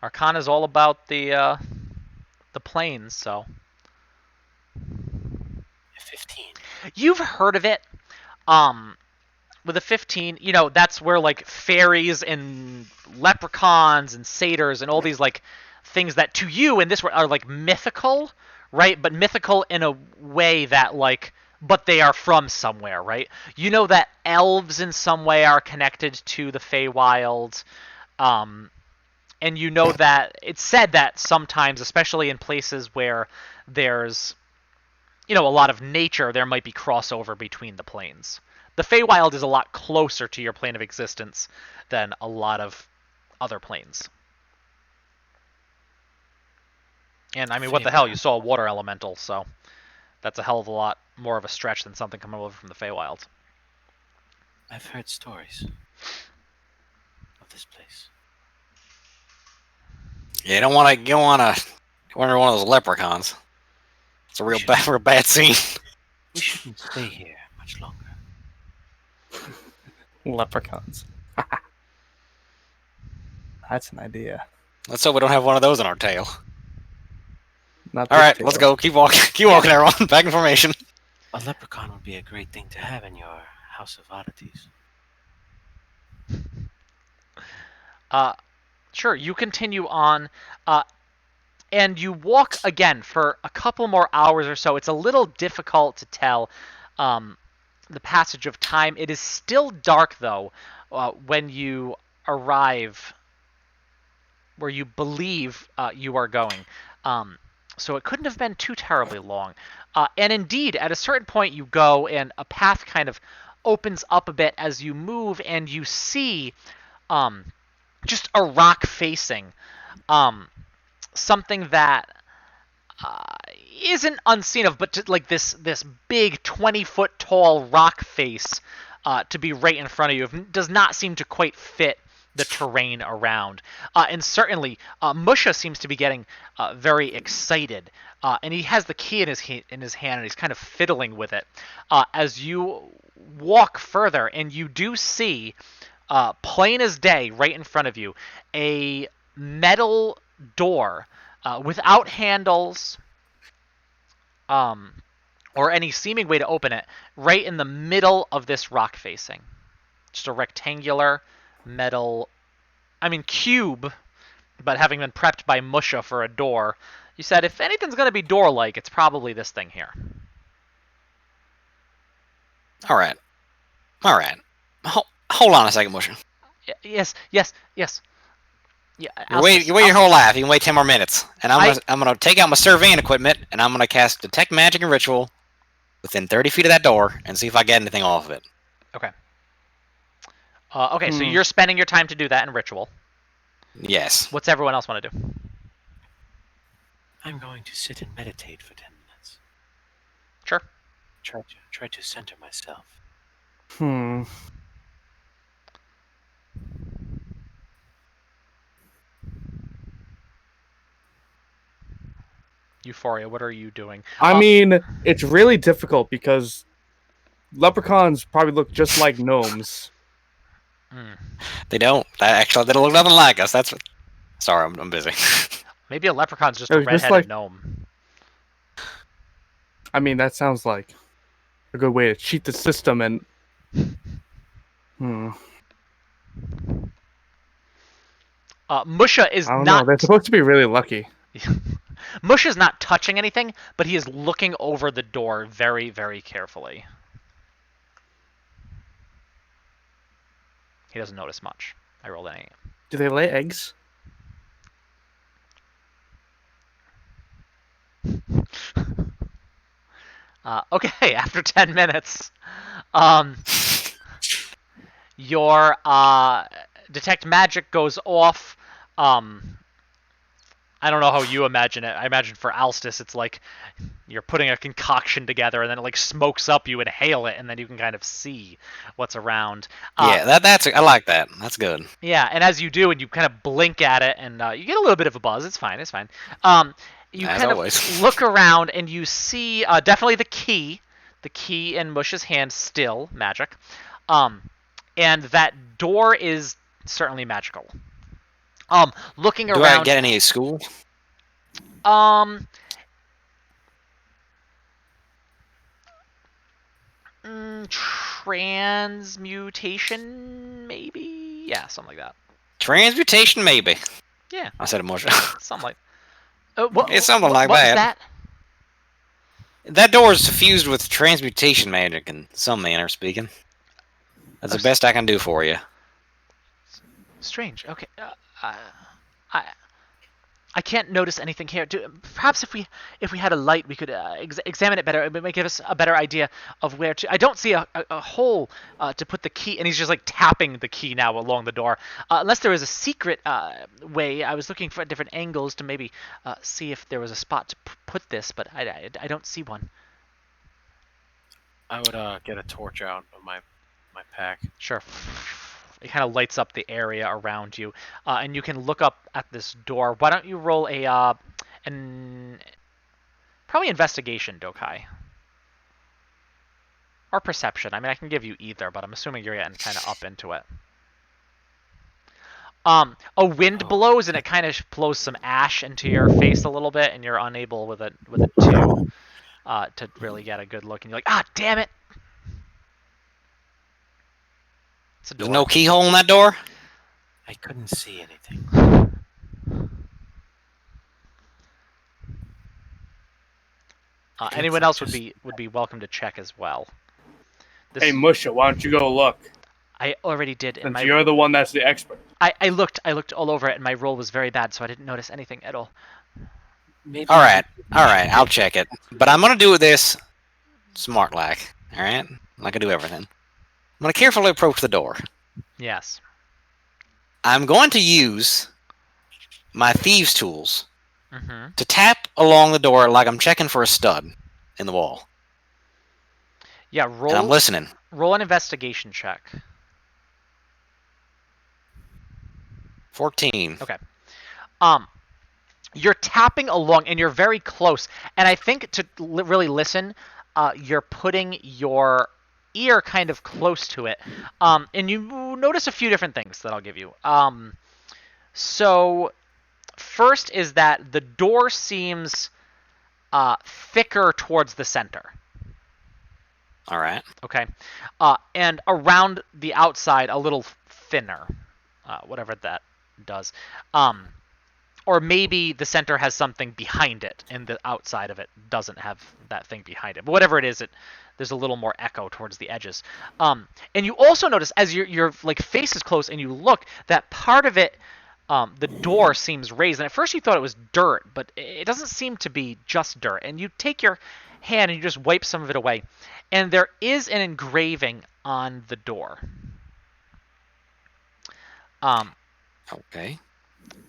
Arcana is all about the planes, so 15. you've heard of it. With a 15, that's where like fairies and leprechauns and satyrs and all these like things that to you in this world are like mythical, right? But mythical in a way that like, but they are from somewhere, right? You know that elves in some way are connected to the Feywild, and you know that it's said that sometimes, especially in places where there's a lot of nature, there might be crossover between the planes. The Feywild is a lot closer to your plane of existence than a lot of other planes. And I mean, what the hell? You saw a water elemental, so that's a hell of a lot more of a stretch than something coming over from the Feywild. I've heard stories of this place. Yeah, you don't want to wonder one of those leprechauns. It's a real bad scene. We shouldn't stay here much longer. Leprechauns. That's an idea. Let's hope we don't have one of those in our tail. Not All this right, tail. let's go. Keep walking. Keep walking, everyone. Back in formation. A leprechaun would be a great thing to have in your house of oddities. Sure, you continue on, and you walk again for a couple more hours or so. It's a little difficult to tell the passage of time. It is still dark, though, when you arrive where you believe you are going. So it couldn't have been too terribly long. And indeed, at a certain point, you go, and a path kind of opens up a bit as you move, and you see just a rock facing something that isn't unseen of, but just like this big 20-foot tall rock face to be right in front of you. It does not seem to quite fit the terrain around. And certainly, Musha seems to be getting very excited. And he has the key in his hand, and he's kind of fiddling with it. As you walk further, and you do see, plain as day, right in front of you, a metal door without handles or any seeming way to open it, right in the middle of this rock facing. Just a rectangular metal, cube, but having been prepped by Musha for a door, you said if anything's going to be door-like, it's probably this thing here. All right. Hold on a second, Musha. Yes. Yeah, You wait your whole life. You can wait 10 more minutes, and I'm gonna take out my surveying equipment, and I'm gonna cast Detect Magic and Ritual within 30 feet of that door, and see if I get anything off of it. Okay. So you're spending your time to do that in Ritual. Yes. What's everyone else want to do? I'm going to sit and meditate for 10 minutes. Sure. Try to center myself. Euphoria, what are you doing? I mean, it's really difficult because leprechauns probably look just like gnomes. They don't. They don't look nothing like us. That's what... Sorry, I'm busy. Maybe a leprechaun's just a redheaded gnome. I mean, that sounds like a good way to cheat the system and... Musha is I don't not... know. They're supposed to be really lucky. Musha's not touching anything, but he is looking over the door very, very carefully. He doesn't notice much. I rolled an 8. Do they lay eggs? Okay, after 10 minutes, your Detect Magic goes off, I don't know how you imagine it. I imagine for Alstis, it's like you're putting a concoction together, and then it like smokes up. You inhale it, and then you can kind of see what's around. Yeah, that's I like that. That's good. Yeah, and as you do, and you kind of blink at it, and you get a little bit of a buzz. It's fine. It's fine. You As kind of always. look around, and you see definitely the key in Mush's hand, still magic, and that door is certainly magical. Looking Do I around, get any school? um, transmutation, maybe? Yeah, something like that. Transmutation, maybe. Yeah, I said emotion. something like. What? It's something like what that. is that? That door is suffused with transmutation magic in some manner speaking. That's the best I can do for you. Strange. Okay. I I can't notice anything here. Perhaps if we had a light, we could examine it better. It might give us a better idea of where to. I don't see a hole to put the key, and he's just like tapping the key now along the door. Unless there was a secret way. I was looking for different angles to maybe see if there was a spot to put this, but I don't see one. I would get a torch out of my pack. Sure. It kind of lights up the area around you, and you can look up at this door. Why don't you roll an probably investigation, Dokai, or perception? I mean, I can give you either, but I'm assuming you're getting kind of up into it. A wind blows, and it kind of blows some ash into your face a little bit, and you're unable with a 2 to really get a good look. And you're like, ah, damn it! It's a door. There's no keyhole in that door? I couldn't see anything. Anyone else would be welcome to check as well. Hey, Musha, why don't you go look? I already did. Since you're the one that's the expert. I looked all over it, and my roll was very bad, so I didn't notice anything at all. Maybe All right, I'll check it. But I'm gonna do this smart like. All right, I'm not gonna do everything. I'm gonna carefully approach the door. Yes. I'm going to use my thieves' tools Mm-hmm. to tap along the door like I'm checking for a stud in the wall. Yeah. And I'm listening. Roll an investigation check. 14. Okay. You're tapping along, and you're very close. And I think to really listen, you're putting your ear kind of close to it. And you notice a few different things that I'll give you. So first is that the door seems thicker towards the center. All right. Okay. And around the outside, a little thinner. Whatever that does. Or maybe the center has something behind it, and the outside of it doesn't have that thing behind it. But whatever it is, there's a little more echo towards the edges. And you also notice, as your like face is close and you look, that part of it, the door seems raised. And at first you thought it was dirt, but it doesn't seem to be just dirt. And you take your hand and you just wipe some of it away. And there is an engraving on the door. Okay.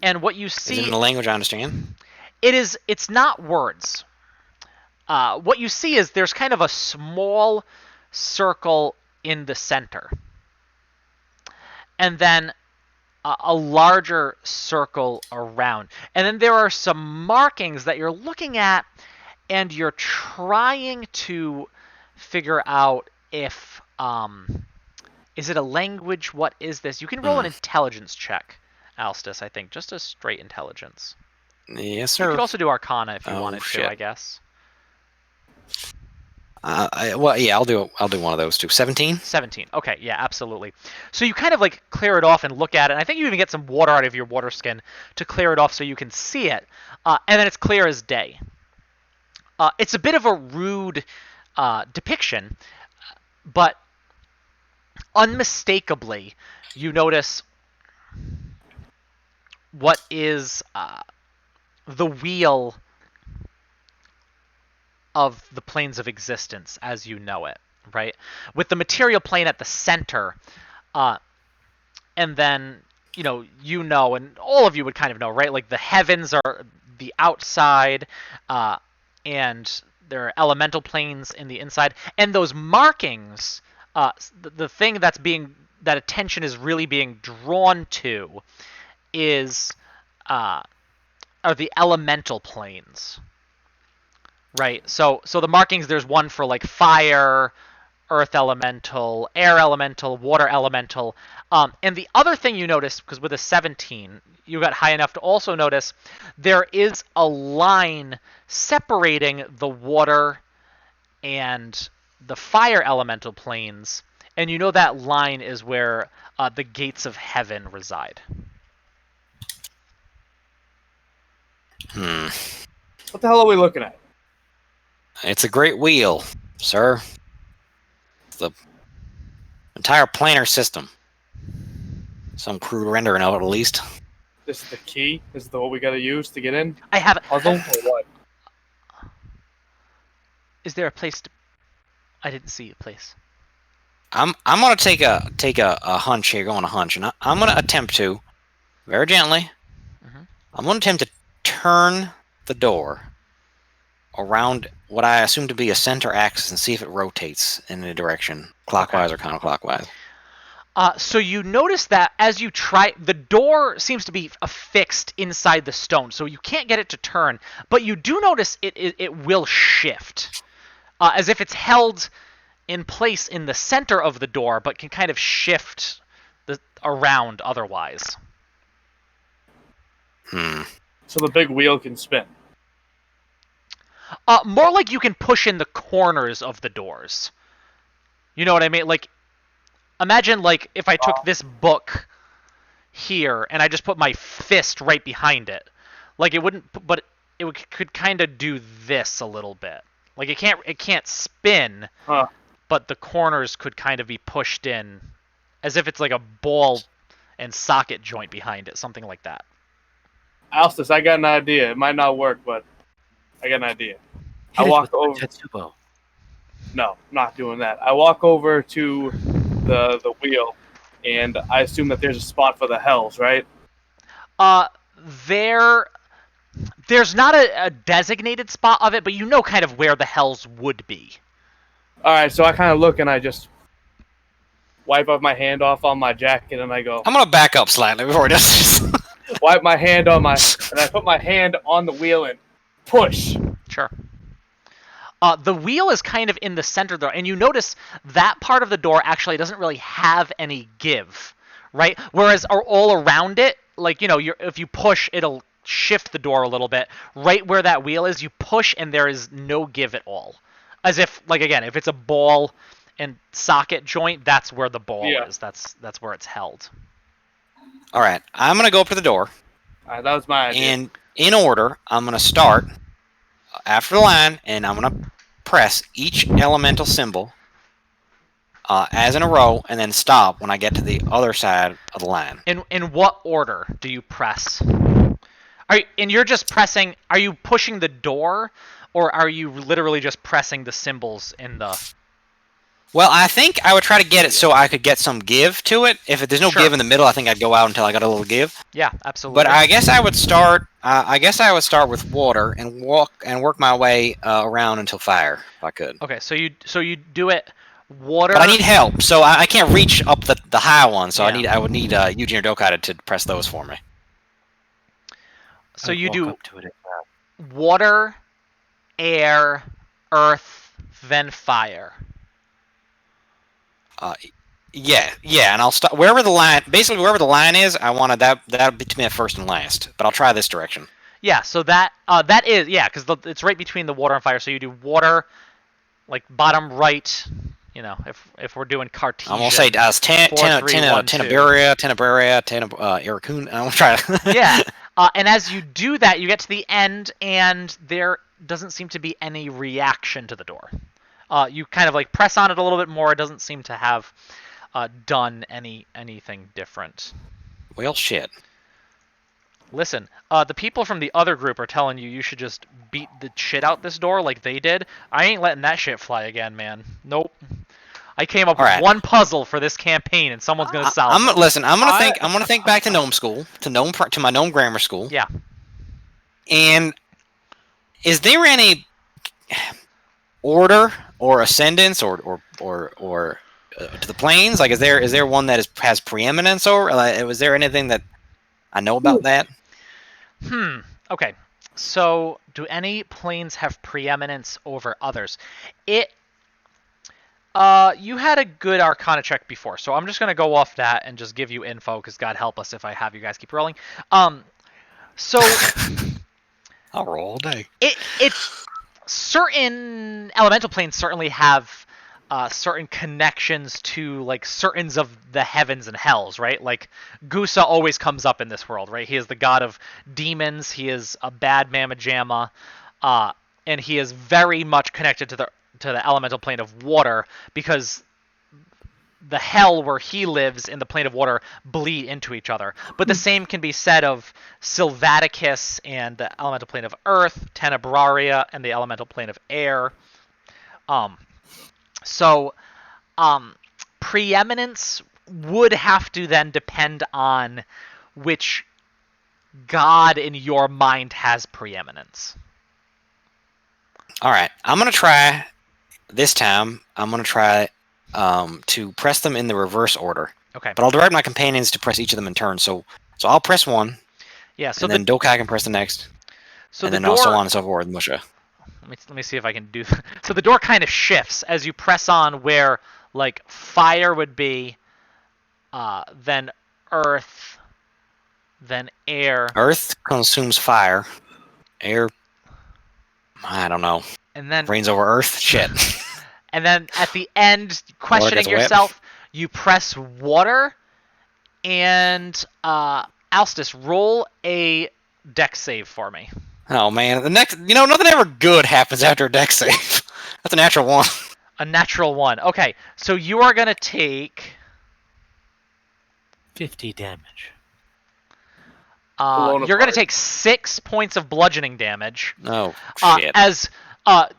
And what you see... Is it in a language I understand? It's not words. What you see is there's kind of a small circle in the center. And then a larger circle around. And then there are some markings that you're looking at, and you're trying to figure out if... is it a language? What is this? You can roll an intelligence check, Alstis, I think. Just a straight intelligence. Yes, You sir. could also do Arcana if you wanted shit. to, I guess. Well, yeah, I'll do one of those too. 17. 17. Okay, yeah, absolutely. So you kind of like clear it off and look at it, and I think you even get some water out of your water skin to clear it off so you can see it, and then it's clear as day. It's a bit of a rude depiction, but unmistakably, you notice what is the wheel of the planes of existence as you know it, right? With the material plane at the center, and then and all of you would kind of know, right? Like the heavens are the outside, and there are elemental planes in the inside, and those markings, the thing that attention is really being drawn to is are the elemental planes, right? So the markings, there's one for like fire, earth elemental, air elemental, water elemental. And the other thing you notice, because with a 17, you got high enough to also notice, there is a line separating the water and the fire elemental planes. And you know that line is where the gates of heaven reside. What the hell are we looking at? It's a great wheel, sir. The entire planar system. Some crude rendering of it, at least. This is the key. This is what we got to use to get in. I have. Puzzle or what? Is there a place to? I didn't see a place. I'm gonna take a hunch here, go on a hunch, and I'm gonna attempt to, very gently. I'm gonna attempt to turn the door around what I assume to be a center axis and see if it rotates in a direction, clockwise or counterclockwise. So you notice that as you try, the door seems to be affixed inside the stone, so you can't get it to turn. But you do notice it will shift, as if it's held in place in the center of the door, but can kind of shift around otherwise. So the big wheel can spin. More like you can push in the corners of the doors. You know what I mean? Like, imagine like if I took this book here and I just put my fist right behind it. Like it wouldn't, but could kind of do this a little bit. Like it can't spin, but the corners could kind of be pushed in, as if it's like a ball and socket joint behind it, something like that. Alstus, I got an idea. It might not work, but I got an idea. I Hit it walk with over. Tetsubo. No, not doing that. I walk over to the wheel, and I assume that there's a spot for the hells, right? There's not a designated spot of it, but you know kind of where the hells would be. All right, so I kind of look and I just wipe up my hand off on my jacket, and I go. I'm gonna back up slightly before this. Wipe my hand on and I put my hand on the wheel and push. Sure. The wheel is kind of in the center there, and you notice that part of the door actually doesn't really have any give, right? Whereas all around it, like, if you push, it'll shift the door a little bit. Right where that wheel is, you push, and there is no give at all. As if, like, again, if it's a ball and socket joint, that's where the ball is. That's where it's held. All right, I'm gonna go up to the door. All right, that was my idea. And in order, I'm gonna start after the line, and I'm gonna press each elemental symbol as in a row, and then stop when I get to the other side of the line. In what order do you press? You're just pressing? Are you pushing the door, or are you literally just pressing the symbols in the? Well, I think I would try to get it so I could get some give to it. If there's no give in the middle, I think I'd go out until I got a little give. Yeah, absolutely. But I guess I would start. With water and work my way around until fire, if I could. Okay, so you do it water. But I need help, so I can't reach up the high one. So I would need Eugene or Dokai to press those for me. So you do Up to it. water, air, earth, then fire. Yeah, and I'll start wherever the line. Basically, wherever the line is, I wanted that would be to me at first and last. But I'll try this direction. Yeah, so that is because it's right between the water and fire. So you do water, like bottom right. If we're doing Cartesian. I'm gonna say Tenebraria, Irakun. I'm gonna try. Yeah, and as you do that, you get to the end, and there doesn't seem to be any reaction to the door. You kind of like press on it a little bit more. It doesn't seem to have done anything different. Well, shit. Listen, the people from the other group are telling you should just beat the shit out this door like they did. I ain't letting that shit fly again, man. Nope. I came up All with right. one puzzle for this campaign, and someone's gonna solve it. Listen. I'm gonna think back to gnome school, to my gnome grammar school. Yeah. And is there any order or ascendance or to the planes? Like, is there one that has preeminence over? Was there anything that I know about that? Okay. So, do any planes have preeminence over others? You had a good Arcana check before, so I'm just gonna go off that and just give you info, because God help us if I have you guys keep rolling. So I'll roll all day. it's certain elemental planes certainly have certain connections to like certains of the heavens and hells, right? Like Gusa always comes up in this world, right? He is the god of demons. He is a bad mamma jamma, and he is very much connected to the elemental plane of water, because the hell where he lives and the plane of water bleed into each other. But the same can be said of Sylvaticus and the elemental plane of earth, Tenebraria and the elemental plane of air. So preeminence would have to then depend on which god in your mind has preeminence. All right, I'm gonna try this time. I'm gonna try to press them in the reverse order. Okay. But I'll direct my companions to press each of them in turn. So I'll press one. Yeah. So and then Dokai can press the next. So and the then door, so on and so forth, Musha. Let me see if I can do. So the door kind of shifts as you press on, where like fire would be, then earth, then air. Earth consumes fire. Air, I don't know. And then reigns over Earth. Shit. And then at the end, questioning gets wet. yourself, you press water, and Alstus, roll a dex save for me. Oh man, the next, nothing ever good happens after a deck save. That's a natural one. A natural 1. Okay, so you are going to take 50 damage. Blown you're going to apart. take 6 points of bludgeoning damage. Oh shit.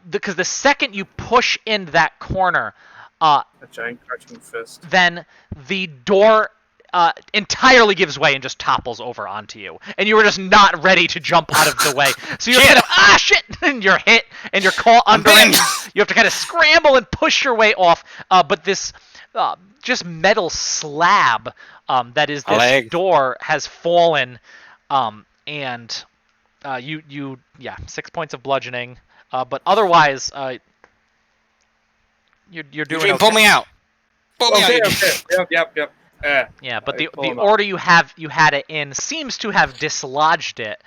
Because the second you push in that corner, A giant crushing fist. then the door entirely gives way and just topples over onto you, and you were just not ready to jump out of the way. So you're kind of shit, and you're hit, and you're caught under it. You have to kind of scramble and push your way off. But this just metal slab that is this door has fallen, and you 6 points of bludgeoning. But otherwise, you're doing okay. Pull me out. Pull me Okay. out. Yep. Yeah, but the pull him order you had it in seems to have dislodged it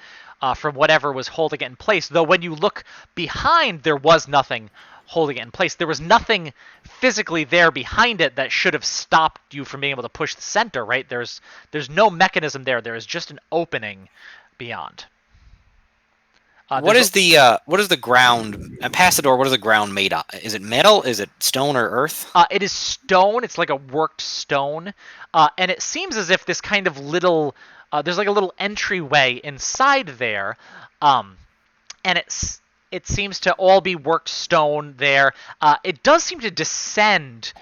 from whatever was holding it in place. Though when you look behind, there was nothing holding it in place. There was nothing physically there behind it that should have stopped you from being able to push the center. Right? There's no mechanism there. There is just an opening beyond. What is the ground past the door? What is the ground made of? Is it metal? Is it stone or earth? It is stone. It's like a worked stone, and it seems as if this kind of little there's like a little entryway inside there, and it seems to all be worked stone there. It does seem to descend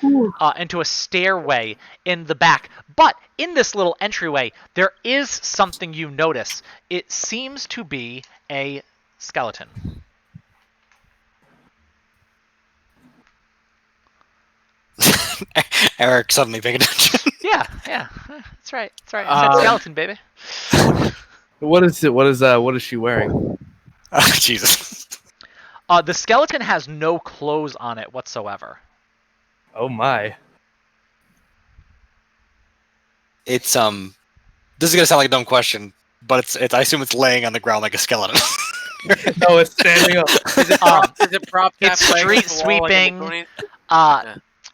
into a stairway in the back, but in this little entryway there is something you notice. It seems to be a skeleton. Eric suddenly paying attention. Yeah, that's right. I said skeleton, baby. What is it? What is she wearing? Oh, Jesus. The skeleton has no clothes on it whatsoever. Oh my. It's This is gonna sound like a dumb question, but it's. I assume it's laying on the ground like a skeleton. No, it's standing up. Is it propped It's halfway street against the wall like in the sweeping.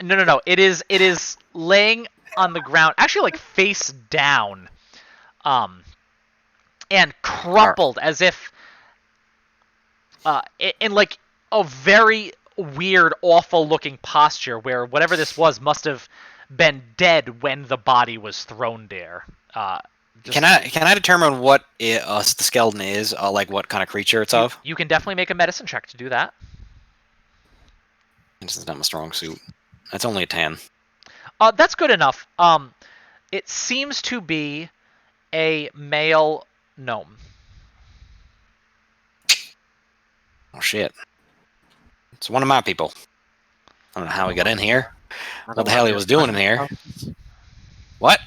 Goonies? No. It is laying on the ground, actually like face down, and crumpled as if in like a very weird, awful looking posture where whatever this was must have been dead when the body was thrown there. Can I determine what the skeleton is? Like what kind of creature it's of? You can definitely make a medicine check to do that. This is not my strong suit. That's only a 10. That's good enough. It seems to be a male gnome. Oh shit! It's one of my people. I don't know how he got in here. What the hell he was doing in here? What?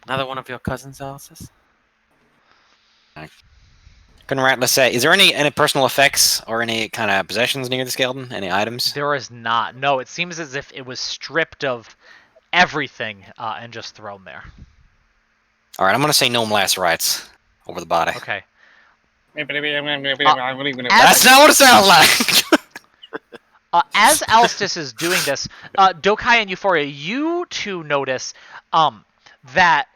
Another one of your cousins, Alice? Couldn't rightly say. Is there any personal effects or any kind of possessions near the skeleton? Any items? There is not. No, it seems as if it was stripped of everything and just thrown there. All right, I'm gonna say gnome lacerates over the body. Okay. That's not what it sounds like. As Alstis is doing this, Dokai and Euphoria, you two notice that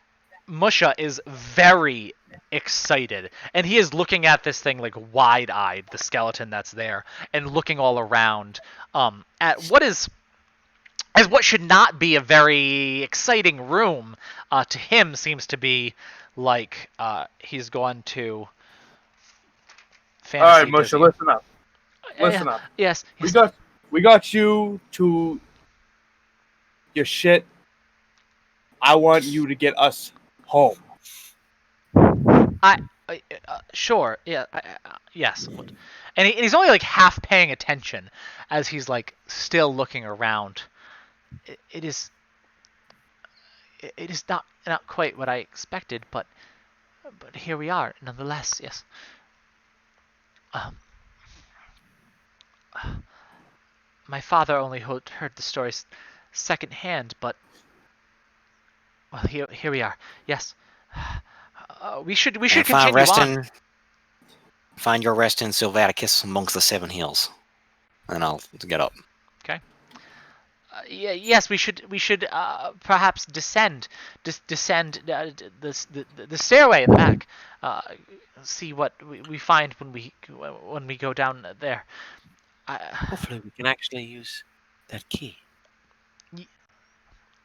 Musha is very excited, and he is looking at this thing like wide-eyed, the skeleton that's there, and looking all around at what should not be a very exciting room. To him, seems to be like he's gone to fantasy. All right, Musha, Disney. listen up. Listen up. Yes. We got you to your shit. I want you to get us home. Sure. Yeah. Yes. And he's only like half paying attention as he's like still looking around. It is not quite what I expected, but here we are nonetheless. Yes. My father only heard the stories secondhand, but well, here we are. Yes. We should continue on. Find your rest in Silvaticus amongst the 7 hills, and I'll get up. Okay. Yes, we should perhaps descend the stairway in the back. See what we find when we go down there. Hopefully we can actually use that key.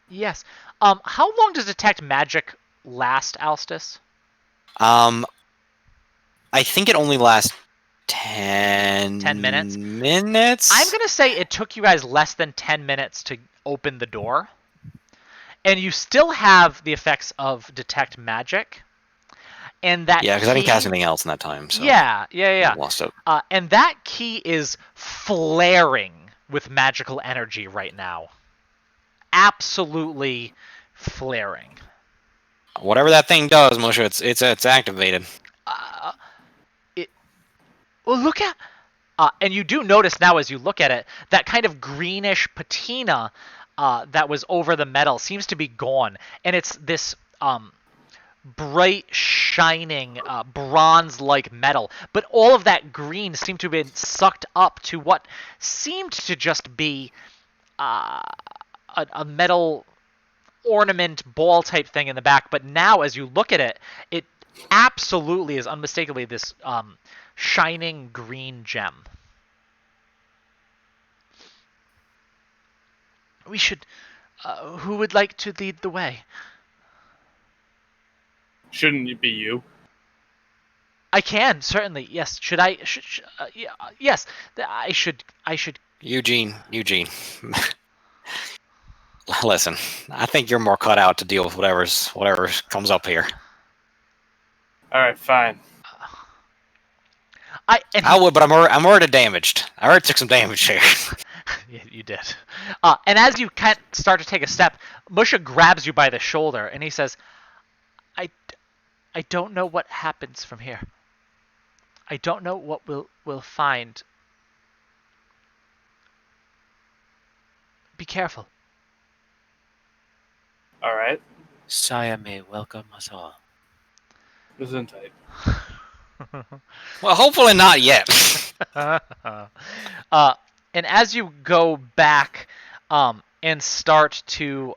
Yes. How long does detect magic last, Alstis? I think it only lasts 10 minutes? minutes? I'm going to say it took you guys less than 10 minutes to open the door. And you still have the effects of detect magic. And that because I didn't cast anything else in that time. So yeah. Lost it. And that key is flaring with magical energy right now. Absolutely flaring. Whatever that thing does, Musha, it's activated. Well, look at, and you do notice now as you look at it, that kind of greenish patina that was over the metal seems to be gone, and it's this bright, shining, bronze-like metal. But all of that green seemed to have been sucked up to what seemed to just be a metal ornament ball type thing in the back. But now, as you look at it, it absolutely is unmistakably this shining green gem. We should. Who would like to lead the way? Shouldn't it be you? I can certainly. Yes. Should I? Yeah, yes. I should. Eugene. Listen, I think you're more cut out to deal with whatever comes up here. All right, fine. I would, but I'm already damaged. I already took some damage here. You did. And as you can't start to take a step, Musha grabs you by the shoulder and he says, I don't know what happens from here. I don't know what we'll find. Be careful. All right. Saya may welcome us all. Isn't it? Well, hopefully not yet. And as you go back and start to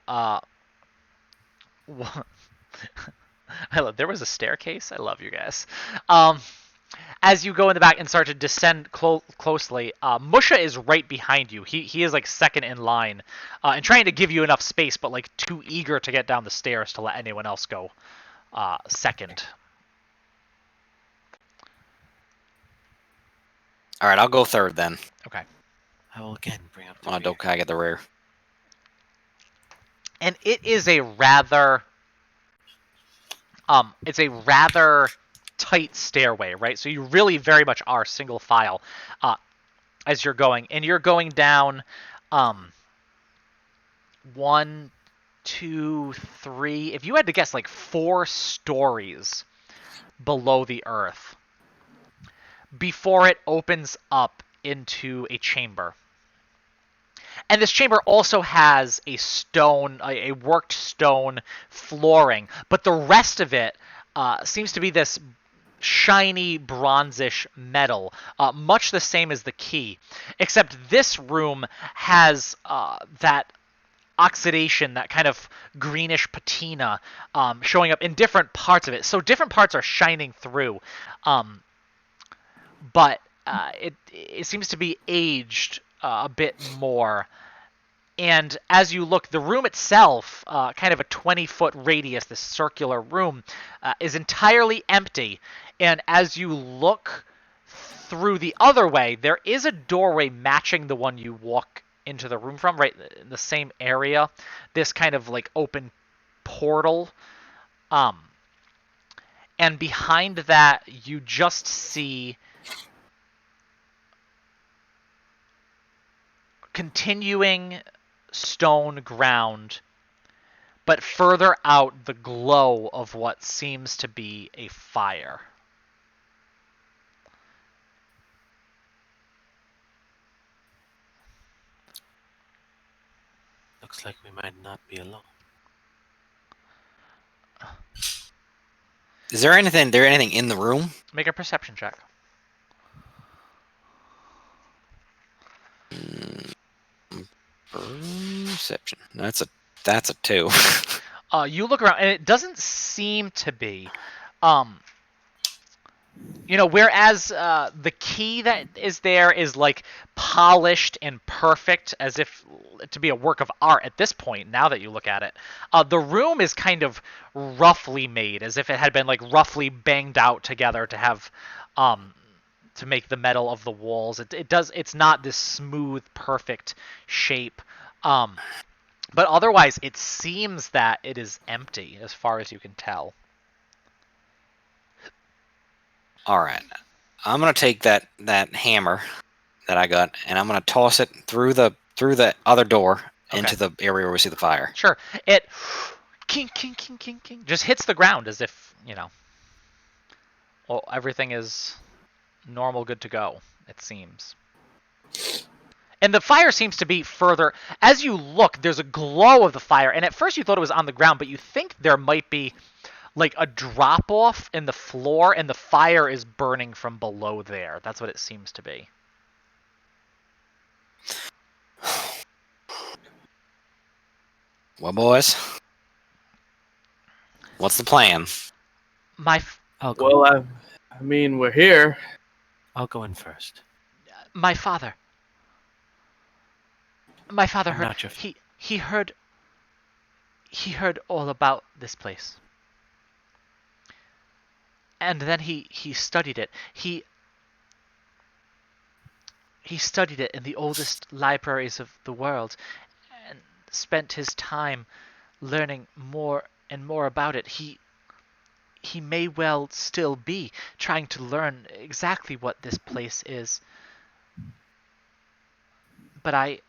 there was a staircase. I love you guys. As you go in the back and start to descend closely, Musha is right behind you. He is like second in line and trying to give you enough space, but like too eager to get down the stairs to let anyone else go second. All right, I'll go third then. Okay. I will again bring up the Dokai get the rear. and it is a rather it's a rather tight stairway, right? So you really very much are single file uh, as you're going, and you're going down 1, 2, 3. If you had to guess, like 4 stories below the earth before it opens up into a chamber. And this chamber also has a worked stone flooring, but the rest of it seems to be this shiny bronzish metal, much the same as the key, except this room has that oxidation, that kind of greenish patina showing up in different parts of it. So different parts are shining through, but it seems to be aged a bit more. And as you look, the room itself, kind of a 20-foot radius, this circular room, is entirely empty. And as you look through the other way, there is a doorway matching the one you walk into the room from, right in the same area. This kind of like open portal. And behind that, you just see continuing stone ground, but further out, the glow of what seems to be a fire. Looks like we might not be alone. Is there anything in the room? Make a perception check. Perception. That's a 2. You look around, and it doesn't seem to be. Whereas the key that is there is like polished and perfect, as if to be a work of art at this point, now that you look at it. The room is kind of roughly made, as if it had been like roughly banged out together to have to make the metal of the walls. It's not this smooth, perfect shape. But otherwise, it seems that it is empty, as far as you can tell. All right, I'm gonna take that hammer that I got, and I'm gonna toss it through the other door into the area where we see the fire. Sure. It king, king, king, king, king, just hits the ground as if, well, everything is normal, good to go, it seems. And the fire seems to be further. As you look, there's a glow of the fire, and at first you thought it was on the ground, but you think there might be like a drop off in the floor, and the fire is burning from below there. That's what it seems to be. Well, boys, what's the plan? I'll go. Well, I mean, we're here. I'll go in first. My father I'm heard. not your He heard all about this place. And then he studied it. He studied it in the oldest libraries of the world and spent his time learning more and more about it. He may well still be trying to learn exactly what this place is. But I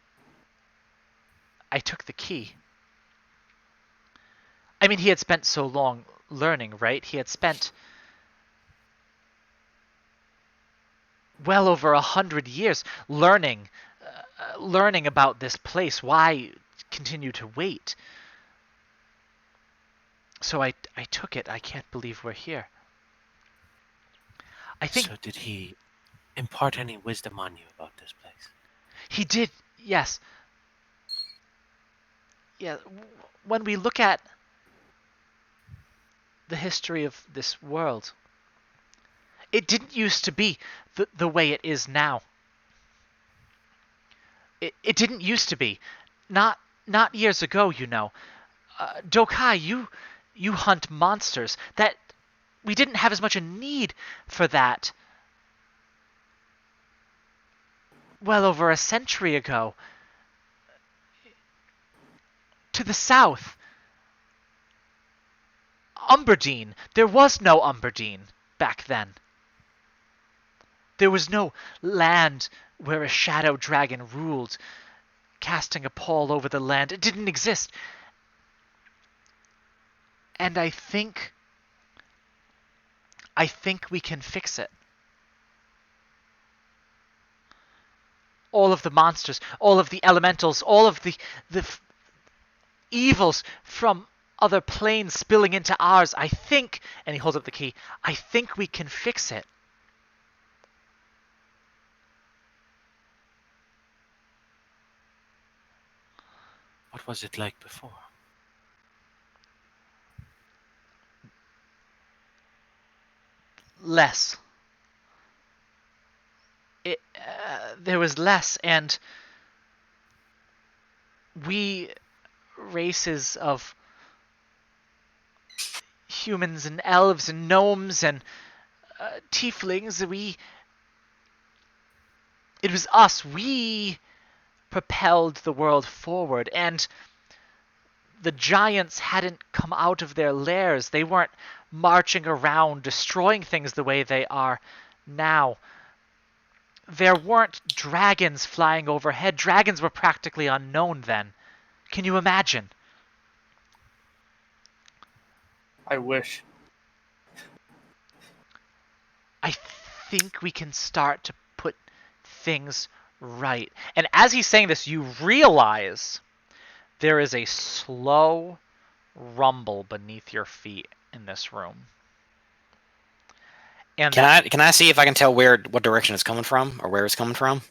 took the key. I mean, he had spent so long learning, right? He had spent well over 100 years learning about this place. Why continue to wait? So I took it. I can't believe we're here. I think So did he impart any wisdom on you about this place? he did. Yes. Yeah. When we look at the history of this world, it didn't used to be the way it is now. It didn't used to be. Not years ago, Dokai, you hunt monsters. That we didn't have as much a need for that. Well over a century ago. To the south. Umberdeen. There was no Umberdeen back then. There was no land where a shadow dragon ruled, casting a pall over the land. It didn't exist. And I think we can fix it. All of the monsters, all of the elementals, all of the evils from other planes spilling into ours. I think, and he holds up the key, I think we can fix it. What was it like before? Less. There was less, and we races of humans and elves and gnomes and tieflings, it was us. We propelled the world forward, and the giants hadn't come out of their lairs. They weren't marching around destroying things the way they are now. There weren't dragons flying overhead. Dragons were practically unknown then. Can you imagine? I wish. I think we can start to put things right. And as he's saying this, you realize there is a slow rumble beneath your feet in this room. And Can I see if I can tell what direction it's coming from or where it's coming from?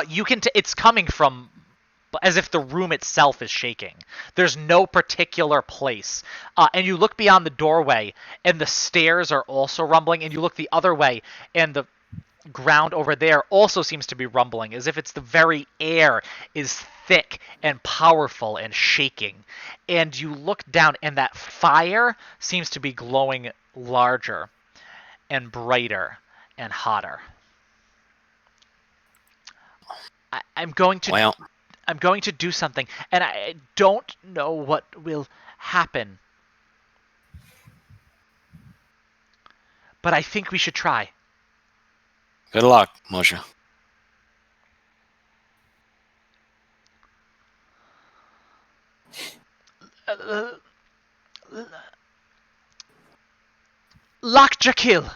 you can. It's coming from as if the room itself is shaking. There's no particular place. And you look beyond the doorway, and the stairs are also rumbling. And you look the other way, and the ground over there also seems to be rumbling, as if it's the very air is thick and powerful and shaking. And you look down, and that fire seems to be glowing larger and brighter and hotter. I'm going to do something, and I don't know what will happen. But I think we should try. Good luck, Moshe. Lock Jakil!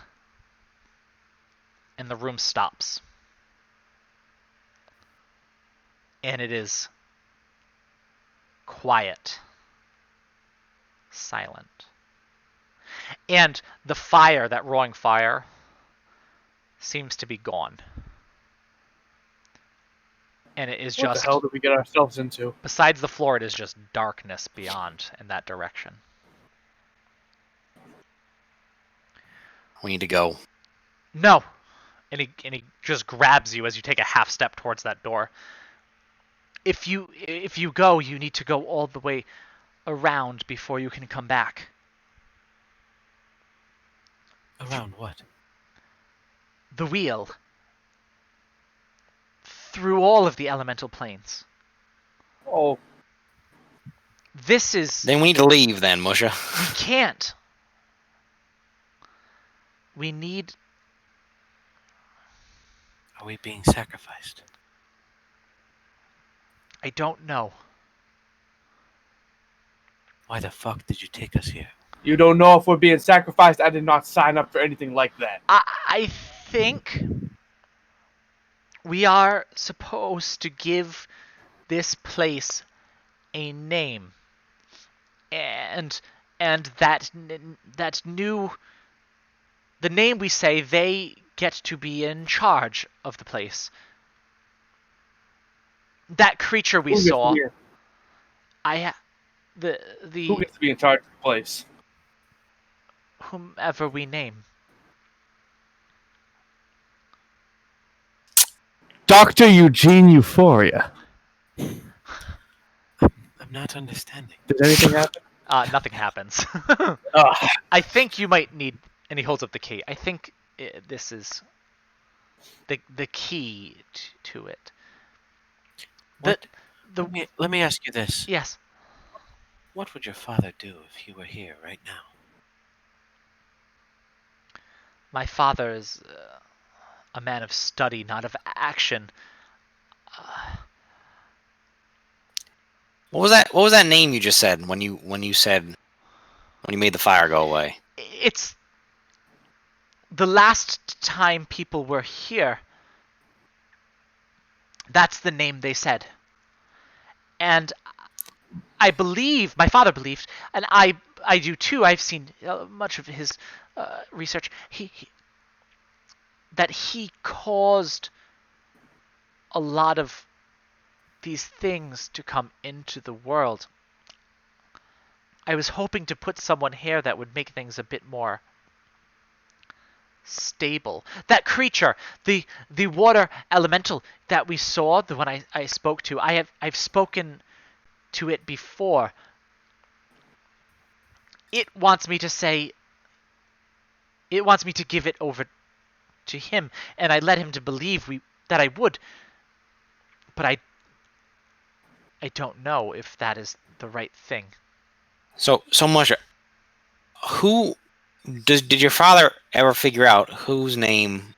And the room stops. And it is quiet. Silent. And the fire, that roaring fire, seems to be gone. And it is What just... the hell did we get ourselves into? Besides the floor, it is just darkness beyond in that direction. We need to go. No! And he just grabs you as you take a half step towards that door. If you go, you need to go all the way around before you can come back. Around what? The wheel. Through all of the elemental planes. Oh, This is... Then we need to leave then, Moshe. We can't. We need... Are we being sacrificed? I don't know. Why the fuck did you take us here? you don't know if we're being sacrificed. I did not sign up for anything like that. I think we are supposed to give this place a name, and that new, the name we say, they get to be in charge of the place. That creature we Who gets to saw, be in- Who gets to be in charge of the place? whomever we name. Dr. Eugene Euphoria. I'm not understanding. Did anything happen? Nothing happens. Ugh. I think you might need, and he holds up the key. I think this is the key to it. What? The Let me ask you this. yes. What would your father do if he were here right now? My father is a man of study, not of action. What was that? What was that name you just said when you made the fire go away? It's the last time people were here. That's the name they said. And I believe, my father believed, and I do too. I've seen much of his research. That he caused a lot of these things to come into the world. I was hoping to put someone here that would make things a bit more stable. That creature, the water elemental that we saw, the one I spoke to, I've spoken to it before. It wants me to say, it wants me to give it over to him, and I led him to believe that I would, but I don't know if that is the right thing. So much. Who did your father ever figure out whose name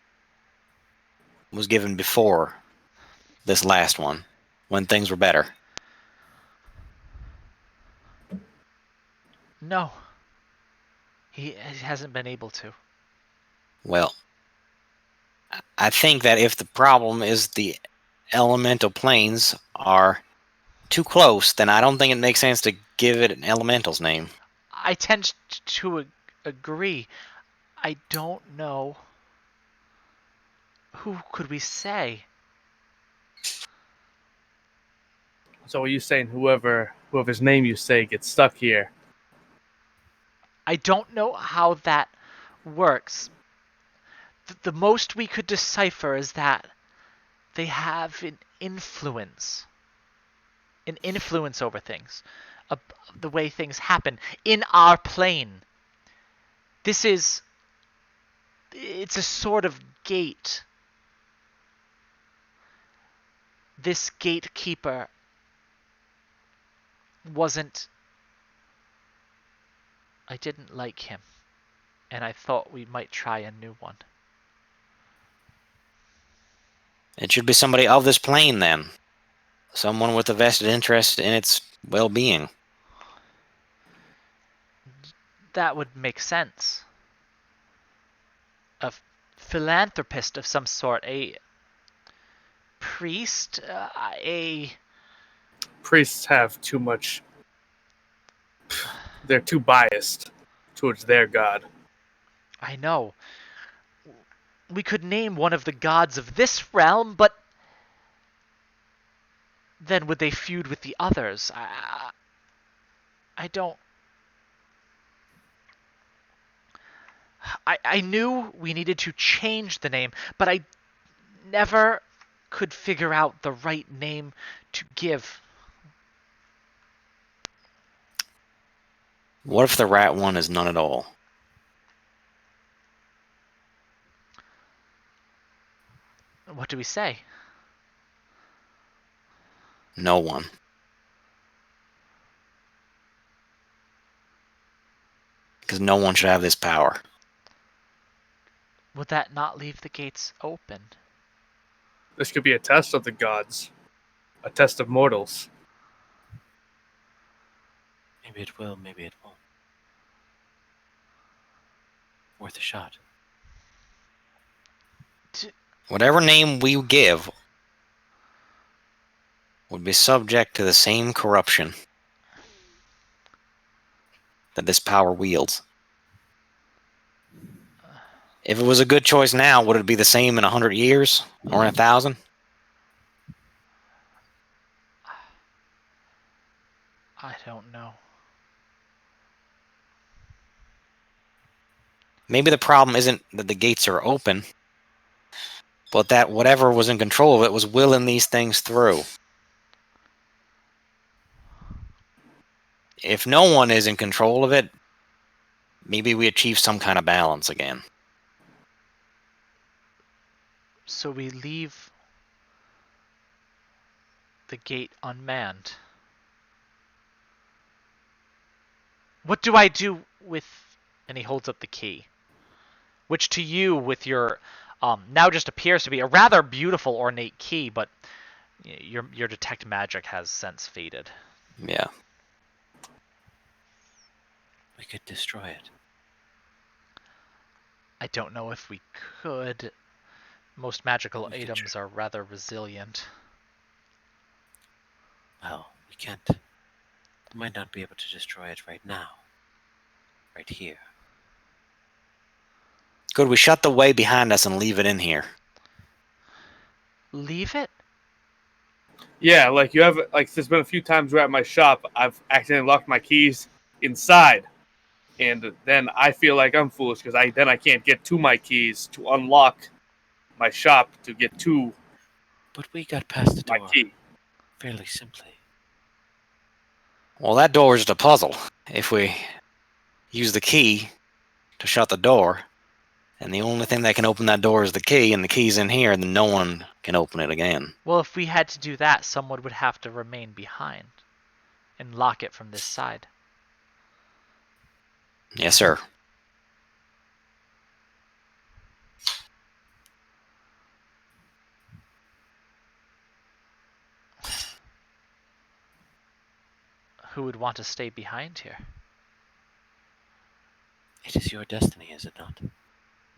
was given before this last one, when things were better? No, he hasn't been able to. Well, I think that if the problem is the elemental planes are too close, then I don't think it makes sense to give it an elemental's name. I tend to agree. I don't know. Who could we say? So are you saying whoever's name you say gets stuck here? I don't know how that works. The most we could decipher is that they have an influence over things, the way things happen in our plane. It's a sort of gate. This gatekeeper wasn't. I didn't like him, and I thought we might try a new one. It should be somebody of this plane then. Someone with a vested interest in its well-being. That would make sense. A philanthropist of some sort, a priest, a. Priests have too much. They're too biased towards their god. I know. We could name one of the gods of this realm, but then would they feud with the others? I don't. I knew we needed to change the name, but I never could figure out the right name to give. What if the rat one is none at all? What do we say? No one. Because no one should have this power. Would that not leave the gates open? This could be a test of the gods, a test of mortals. Maybe it will, maybe it won't. Worth a shot. Whatever name we give would be subject to the same corruption that this power wields. If it was a good choice now, would it be the same in 100 years or in 1,000? I don't know. Maybe the problem isn't that the gates are open, but that whatever was in control of it was willing these things through. If no one is in control of it, maybe we achieve some kind of balance again. So we leave the gate unmanned. What do I do with... And he holds up the key. Which to you, with your... now just appears to be a rather beautiful, ornate key, but your detect magic has since faded. Yeah. We could destroy it. I don't know if we could. Most magical We could items are rather resilient. Well, we can't. We might not be able to destroy it right now. Right here. Good, we shut the way behind us and leave it in here. Leave it? Yeah, like you have, like there's been a few times where at my shop I've accidentally locked my keys inside, and then I feel like I'm foolish because I can't get to my keys to unlock my shop to get to But we got past the my door key. fairly simply. Well, that door is just a puzzle. If we use the key to shut the door, and the only thing that can open that door is the key, and the key's in here, then no one can open it again. Well, if we had to do that, someone would have to remain behind and lock it from this side. Yes, sir. Who would want to stay behind here? It is your destiny, is it not?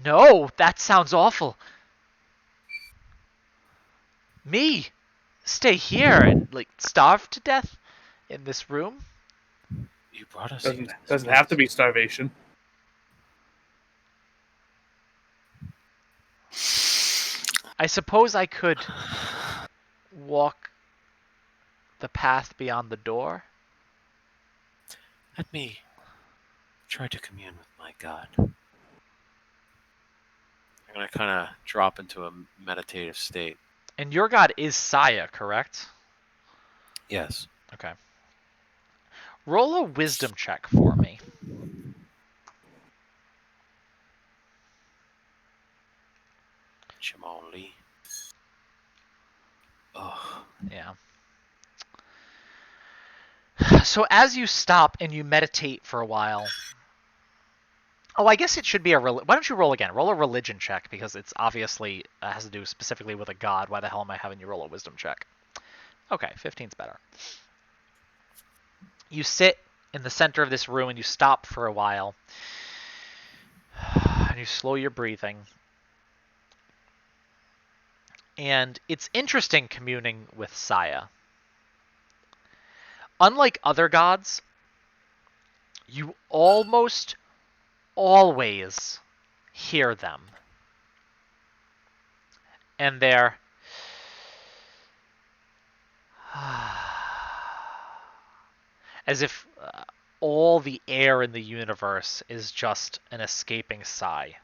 No, that sounds awful. Me? Stay here and, like, starve to death in this room? You brought us here. Doesn't have to be starvation. I suppose I could walk the path beyond the door. Let me try to commune with my god. I'm gonna kind of drop into a meditative state. And your god is Saya, correct? Yes. Okay. Roll a wisdom check for me. Shimon. Oh, Yeah. So as you stop and you meditate for a while... Oh, I guess it should be a... Why don't you roll again? Roll a religion check, because it's obviously has to do specifically with a god. Why the hell am I having you roll a wisdom check? Okay, 15's better. You sit in the center of this room and you stop for a while. And you slow your breathing. And it's interesting communing with Saya. Unlike other gods, you almost always hear them. And they're... as if all the air in the universe is just an escaping sigh.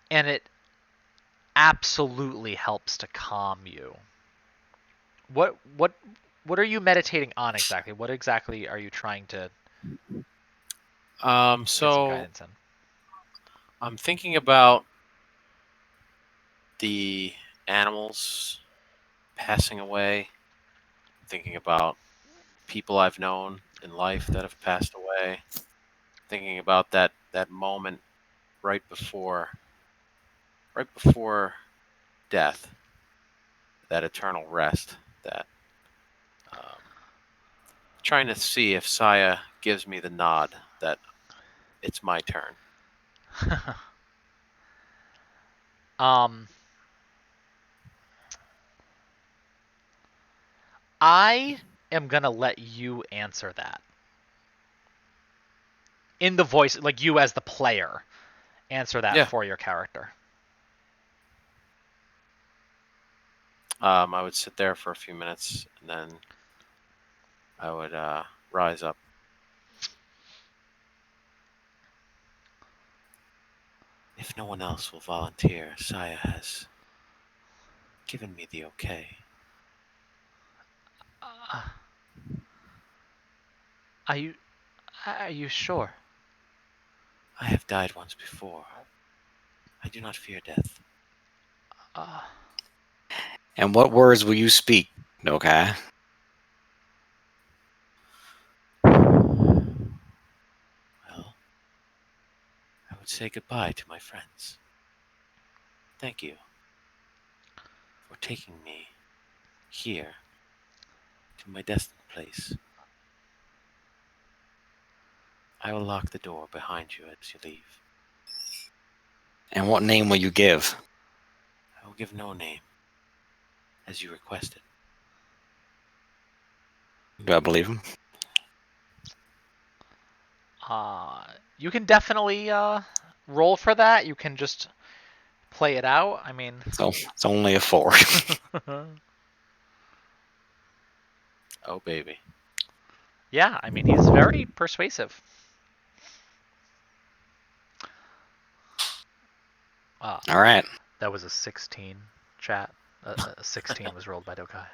And it absolutely helps to calm you. What are you meditating on exactly? What exactly are you trying to get some So guidance in? I'm thinking about the animals passing away. Thinking about people I've known in life that have passed away. Thinking about that moment right before death, that eternal rest, that um, trying to see if Saya gives me the nod that it's my turn. um, I am gonna let you answer that. In the voice, like you as the player, answer that Yeah. for your character. I would sit there for a few minutes and then I would rise up. if no one else will volunteer, Saya has given me the okay. Are you sure? I have died once before. I do not fear death. And what words will you speak Okay. Well, I would say goodbye to my friends. Thank you for taking me here to my destined place. I will lock the door behind you as you leave. And what name will you give? I will give no name, as you requested. Do I believe him? You can definitely roll for that. You can just play it out. I mean, So it's only a 4. Oh, baby. yeah. I mean, he's very persuasive. All right. That was a 16, chat. A 16 was rolled by Dokai.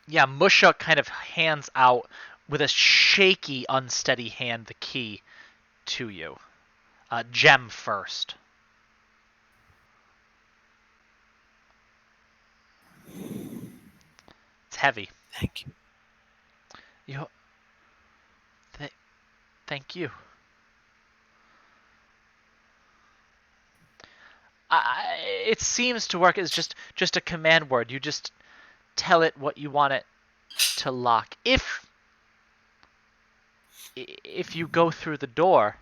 Yeah, Musha kind of hands out with a shaky, unsteady hand the key to you. Gem first. It's heavy. Thank you. You. Thank you. It seems to work as just a command word. You just tell it what you want it to lock. If you go through the door,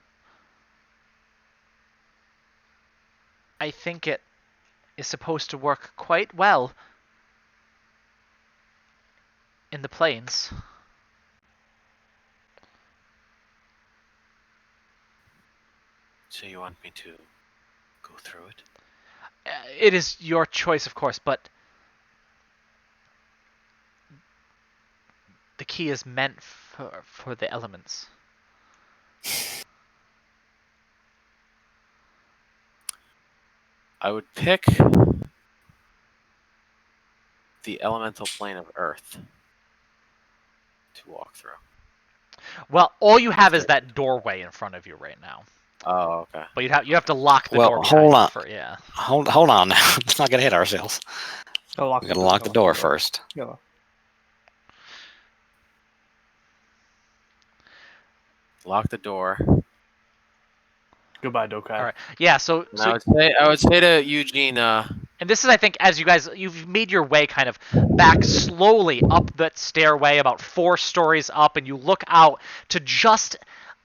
I think it is supposed to work quite well in the plains. So you want me to go through it? It is your choice, of course, but the key is meant for the elements. I would pick the elemental plane of Earth to walk through. Well, all you have is that doorway in front of you right now. Oh, okay. But you have to lock the Well, door behind hold you on. for yeah. Hold on now. Let's not get ahead of ourselves. We gotta lock the door first. Yeah. Lock the door. Goodbye, Dokai. All right. Yeah, so And I would say to Eugene, and this is, I think, as you've made your way kind of back slowly up that stairway, about 4 stories up, and you look out to just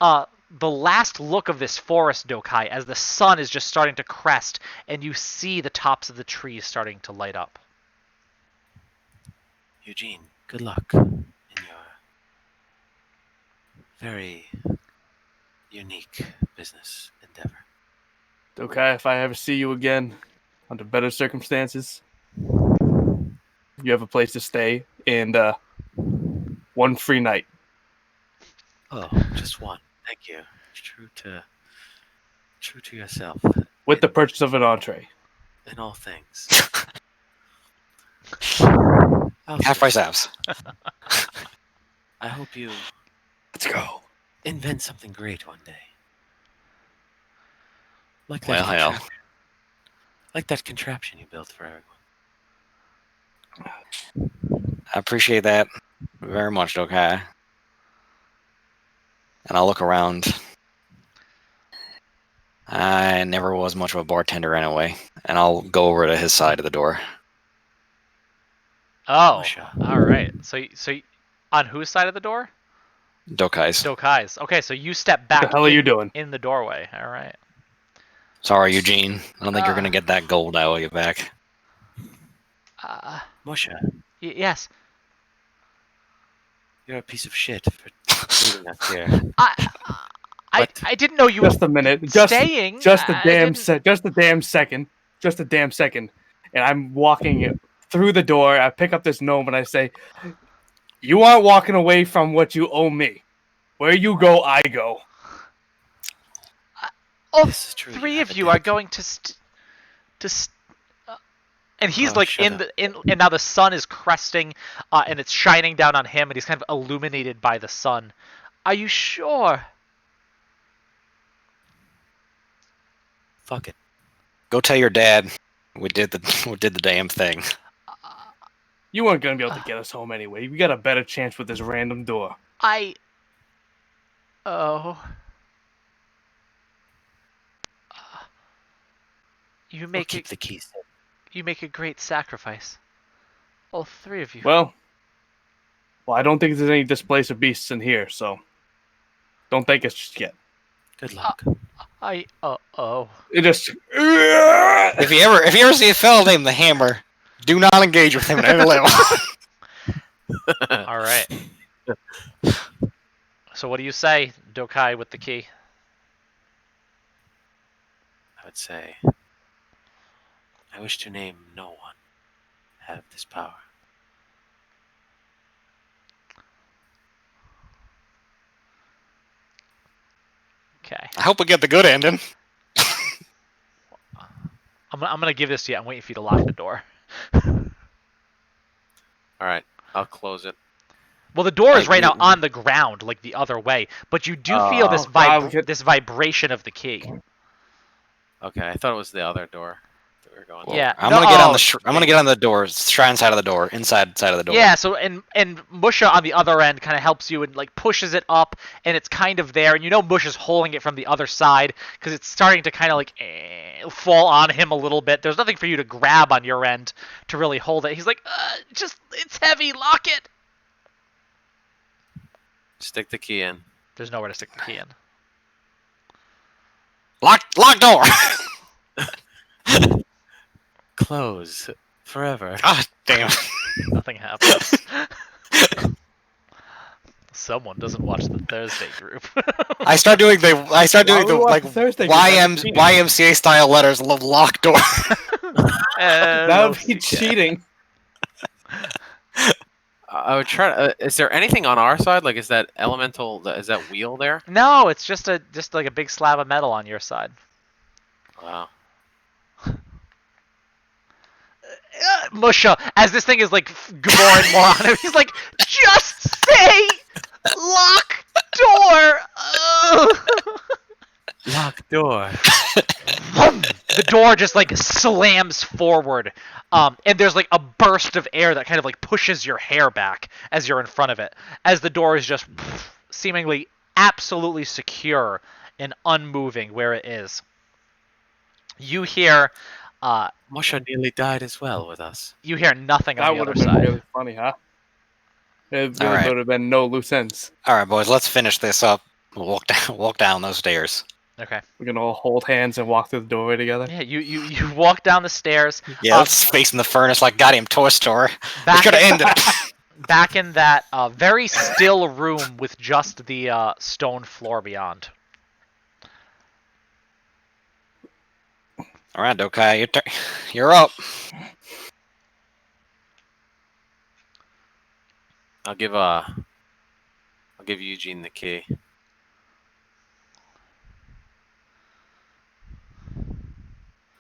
the last look of this forest, Dokai, as the sun is just starting to crest, and you see the tops of the trees starting to light up. Eugene, good luck in your very unique business endeavor. Dokai, if I ever see you again under better circumstances, you have a place to stay and 1 free night. Oh, just one. Thank you. True to yourself. With the purchase of an entree. In all things. Half price apps. I hope you Let's go. invent something great one day. Like that Well, hell. contraption. Like that contraption you built for everyone. I appreciate that very much, okay? And I'll look around. I never was much of a bartender anyway, and I'll go over to his side of the door. Oh, Musha. all right. So on whose side of the door? Dokai's. Dokai's. Okay, so you step back. What the hell are you doing? In the doorway? All right. Sorry, Eugene. I don't think you're gonna get that gold I owe you back. Musha, Yes. you're a piece of shit for leaving us here. I didn't know you Just were a minute. staying. Just a I damn didn't- just a damn second. Just a damn second. And I'm walking through the door. I pick up this gnome and I say, "You aren't walking away from what you owe me. Where you go, I go." All This is true, you 3 have of a you are debt. going and he's Oh, like shut and now the sun is cresting, and it's shining down on him, and he's kind of illuminated by the sun. Are you sure? Fuck it. Go tell your dad we did the damn thing. You weren't gonna be able to get us home anyway. We got a better chance with this random door. Oh. You We'll make keep it. the keys. You make a great sacrifice. All three of you. Well, I don't think there's any displacer beasts in here, so don't thank us just yet. Good luck. Oh. It just. If you ever see a fellow named the Hammer, do not engage with him at any level. All right. So what do you say, Dokai, with the key? I would say, I wish to name no one have this power. Okay. I hope we get the good ending. I'm gonna give this to you. I'm waiting for you to lock the door. All right, I'll close it. Well, the door is right now on the ground, like the other way, but you do feel this this vibration of the key. Okay, I thought it was the other door that we were going. Well, Yeah, I'm gonna get on the I'm gonna get on the door, shrine side of the door, inside side of the door. Yeah, so and Musha on the other end kind of helps you and like pushes it up, and it's kind of there, and you know Musha's holding it from the other side because it's starting to kind of like fall on him a little bit. There's nothing for you to grab on your end to really hold it. He's like, just it's heavy, lock it. Stick the key in. There's nowhere to stick the key in. Lock door. Close forever. God damn. Nothing happens. Someone doesn't watch the Thursday group. I start doing the like YMCA style letters. Lock door. That would be cheating. I would try. Is there anything on our side? Like, is that elemental? Is that wheel there? No, it's just like a big slab of metal on your side. Wow. Musha, as this thing is like more and more on him, he's like, just say lock door. Lock door. The door just like slams forward, and there's like a burst of air that kind of like pushes your hair back as you're in front of it, as the door is just seemingly absolutely secure and unmoving where it is. You hear Musha nearly died as well with us. you hear nothing on That the would other have been side. really funny, huh? It All really right. would have been no loose ends. All right, boys, let's finish this up. We'll walk down those stairs. Okay. We're gonna all hold hands and walk through the doorway together. Yeah, you walk down the stairs. Yeah, let's face in the furnace like goddamn Toy Story. We Back could have in- ended. Back in that very still room with just the stone floor beyond. All right, Dokai, you're up. I'll give Eugene the key.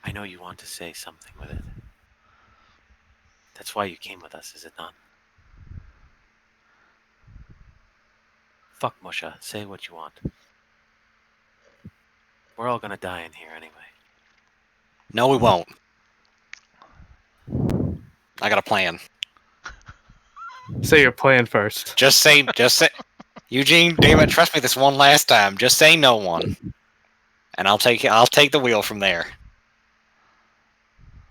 I know you want to say something with it. That's why you came with us, is it not? Fuck Musha, say what you want. We're all gonna die in here anyway. No, we won't. I got a plan. Say your plan first. Just say. Eugene, damn it, trust me this one last time. Just say no one, and I'll take the wheel from there.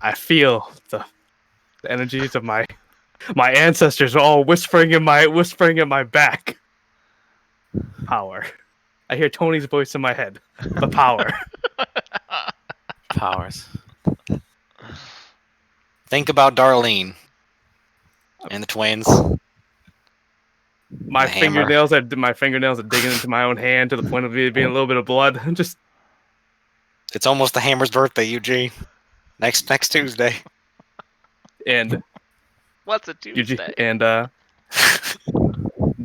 I feel the energies of my ancestors are all whispering in my back. Power. I hear Tony's voice in my head. The power. Powers. Think about Darlene and the twins. My The hammer. fingernails are digging into my own hand to the point of it being a little bit of blood. Just It's almost the hammer's birthday, Eugene. Next Tuesday. and What's a Tuesday? and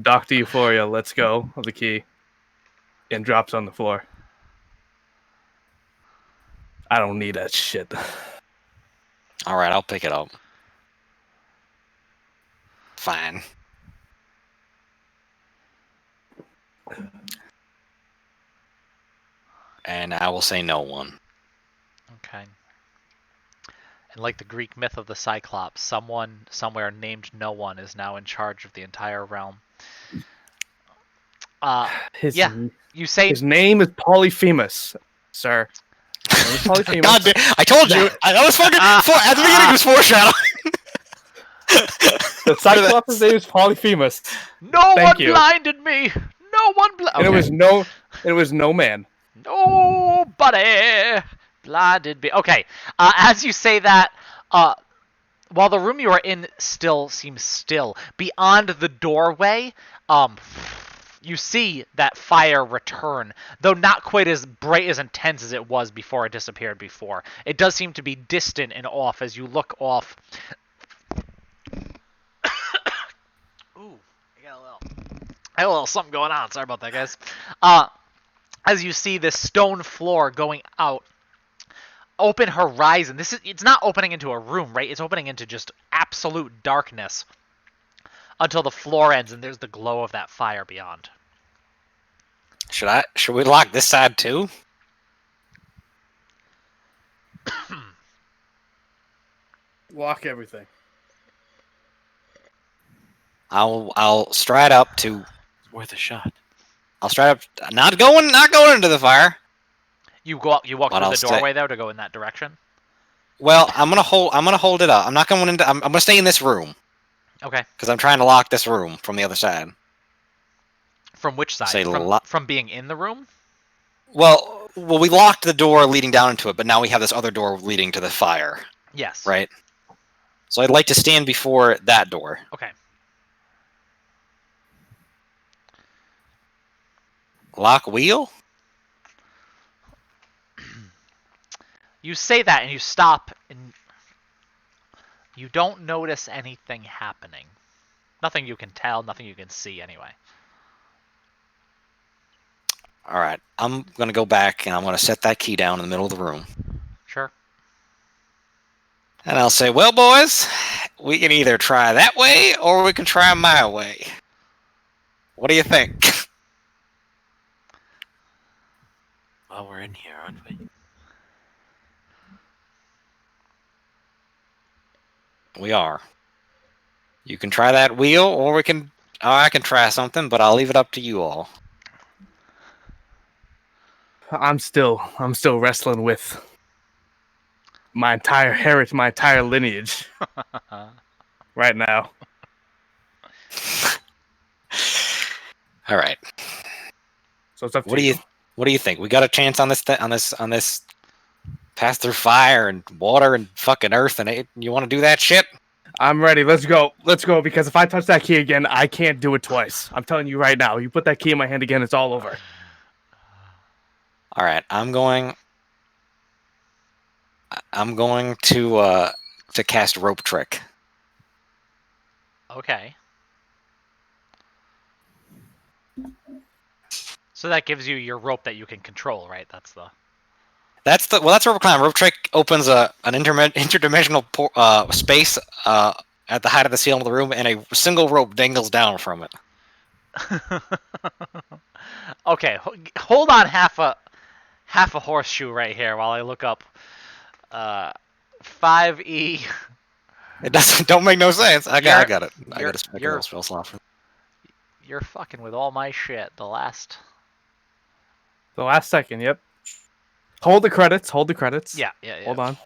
Dr. Euphoria lets go of the key and drops on the floor. I don't need that shit. All right, I'll pick it up. Fine. And I will say no one. Okay. And like the Greek myth of the Cyclops, someone somewhere named No One is now in charge of the entire realm. His Yeah, you say his name is Polyphemus, sir. His name is Polyphemus. God, I told you. I was fucking at the beginning. It was foreshadowing. The Cyclops' name is Polyphemus. no Thank one you. blinded me. No one And it was no man. Nobody blinded me. Okay, as you say that, while the room you are in still seems still, beyond the doorway, you see that fire return, though not quite as bright, as intense as it was before it disappeared before. It does seem to be distant and off as you look off. Ooh, I got a little something going on. Sorry about that, guys. As you see this stone floor going out, open horizon. It's not opening into a room, right? It's opening into just absolute darkness until the floor ends and there's the glow of that fire beyond. Should we lock this side too? Lock everything. I'll stride up to. Worth a shot. I'll stride up. Not going into the fire. You walk through I'll the doorway though to go in that direction. Well, I'm gonna hold it up. I'm not going into. I'm gonna stay in this room Okay. because I'm trying to lock this room from the other side. From which side? Say From being in the room? Well, we locked the door leading down into it, but now we have this other door leading to the fire. Yes. Right. So I'd like to stand before that door. Okay. Lock wheel? You say that and you stop and you don't notice anything happening. Nothing you can tell, nothing you can see anyway. All right. I'm going to go back and I'm going to set that key down in the middle of the room. Sure. And I'll say, well, boys, we can either try that way or we can try my way. What do you think? Well, we're in here, aren't we? We are. You can try that wheel or we can... Oh, I can try something, but I'll leave it up to you all. I'm still wrestling with my entire heritage, my entire lineage right now. All right. So it's up to you. What do you think? We got a chance on this pass through fire and water and fucking earth, and you want to do that shit? I'm ready. Let's go. Let's go. Because if I touch that key again, I can't do it twice. I'm telling you right now. You put that key in my hand again, it's all over. All right. I'm going to cast rope trick. Okay. So that gives you your rope that you can control, right? That's rope climb. Rope trick opens an interdimensional space at the height of the ceiling of the room, and a single rope dangles down from it. Okay, hold on half a horseshoe right here while I look up 5e. It don't make no sense. I got it. I got a spell slot for. You're fucking with all my shit. The last second, yep. Hold the credits. Yeah. Hold on.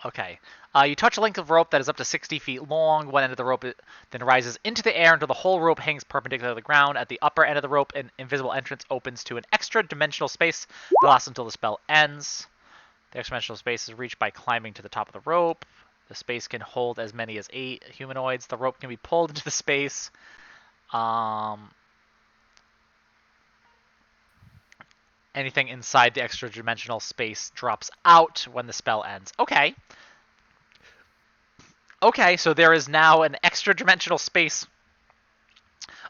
Okay. You touch a length of rope that is up to 60 feet long. One end of the rope then rises into the air until the whole rope hangs perpendicular to the ground. At the upper end of the rope, an invisible entrance opens to an extra dimensional space that lasts until the spell ends. The extra dimensional space is reached by climbing to the top of the rope. The space can hold as many as 8 humanoids. The rope can be pulled into the space. Anything inside the extra dimensional space drops out when the spell ends. Okay. Okay, so there is now an extra dimensional space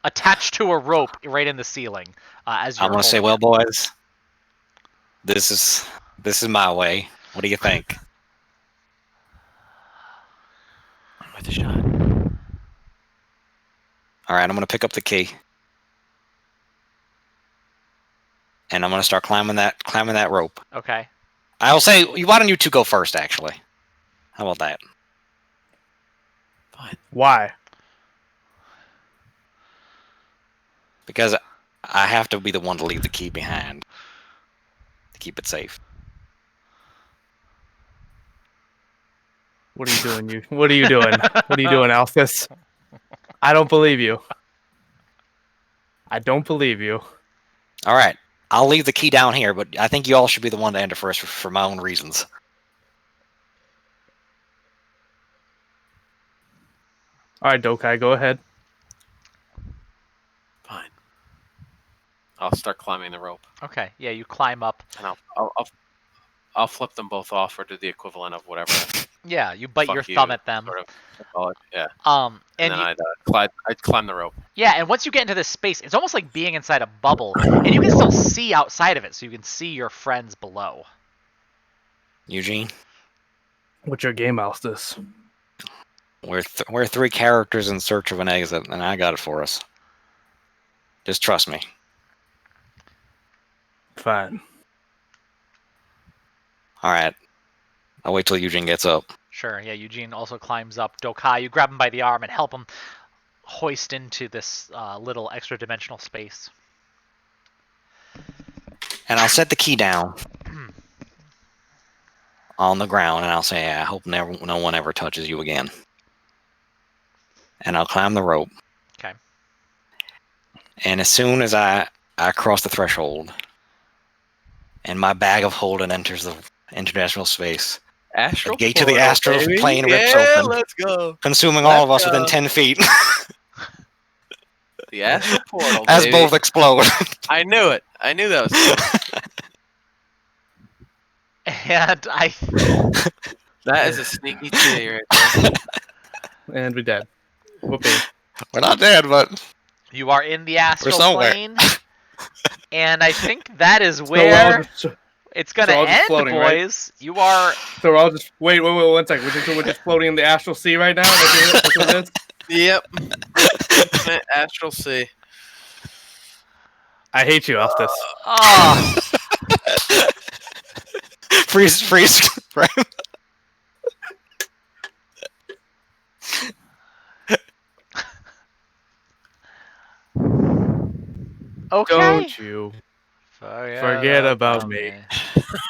attached to a rope right in the ceiling. As you're I'm gonna say, well, boys, this is my way. What do you think? Worth a shot. All right, I'm gonna pick up the key, and I'm gonna start climbing that rope. Okay. I'll say, why don't you two go first, actually? How about that? Fine. Why? Because I have to be the one to leave the key behind to keep it safe. What are you doing? What are you doing? What are you doing, Alphys? I don't believe you. I don't believe you. All right, I'll leave the key down here, but I think you all should be the one to enter first for my own reasons. All right, Dokai, go ahead. Fine. I'll start climbing the rope, Okay, yeah, you climb up. and I'll flip them both off, or do the equivalent of whatever. Yeah, you bite Fuck your you, thumb at them. Sort of. Call it. Yeah. And And then I'd climb the rope. yeah, and once you get into this space, it's almost like being inside a bubble, and you can still see outside of it, so you can see your friends below. Eugene, What's your game, Alphys? we're three characters in search of an exit, and I got it for us. Just trust me. Fine. All right. I'll wait till Eugene gets up. Sure, yeah, Eugene also climbs up. Dokai, you grab him by the arm and help him hoist into this little extra-dimensional space. And I'll set the key down on the ground, and I'll say, I hope no one ever touches you again. And I'll climb the rope. Okay. And as soon as I cross the threshold, and my bag of holding enters the international space, Astral the gate to the astral baby. plane rips Yeah, open, let's go. consuming all of us Let's within go. 10 feet, The astral portal, as baby. both explode. I knew it. I knew that was. And That is a sneaky T right there. And we're dead. Whoopee. We're not dead, but you are in the astral somewhere. plane, and I think that is So where it's gonna so we're all just end, floating, right? boys. You are. So we're all just wait 1 second. We're just floating in the astral sea right now. That's what it is. Yep. Astral C. I hate you, Alphys. Oh, freeze. Right? okay. Don't you forget about me.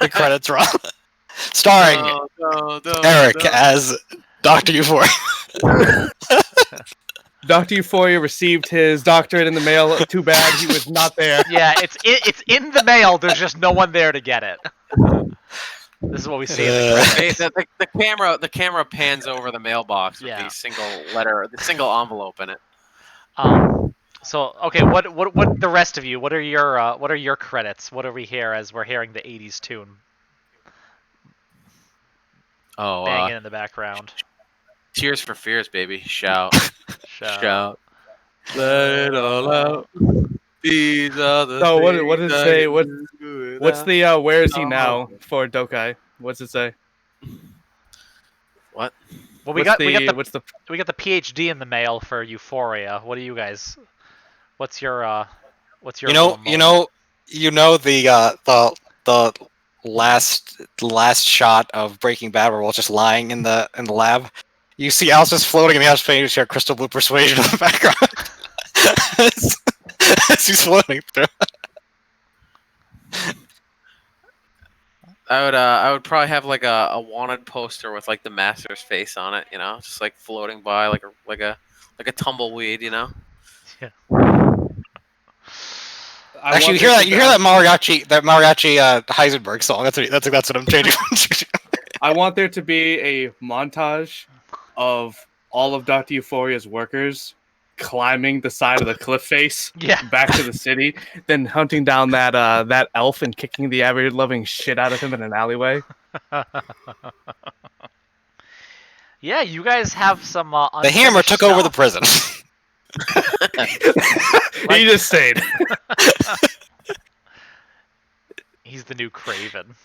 The credits roll. Starring No, Eric as Dr. Euphoria. Dr. Euphoria received his doctorate in the mail. Too bad he was not there. Yeah, it's in the mail. There's just no one there to get it. This is what we see in the credits. The camera pans over the mailbox with Yeah. the single envelope in it. So okay, what the rest of you? What are your credits? What are we here as we're hearing the '80s tune Oh, banging in the background? Tears for Fears, baby. Shout. Shout. Let it all out. These are the So what things does it that say? you do What's without- the where is he now for Dokai? What's it say? What? Well, What's the we got the PhD in the mail for Euphoria. What do you guys? What's your little moment? the last shot of Breaking Bad where we're all just lying in the lab. You see Alice just floating in the outer space. You hear Crystal Blue Persuasion in the background as he's floating through. I would probably have like a wanted poster with like the master's face on it, just like floating by like a tumbleweed, Actually, you hear that mariachi Heisenberg song. That's what I'm changing. I want there to be a montage of all of Dr. Euphoria's workers climbing the side of the cliff face back to the city, then hunting down that elf and kicking the ever-loving shit out of him in an alleyway. Yeah, you guys have some. The hammer took over the prison. He just stayed. He's the new Craven.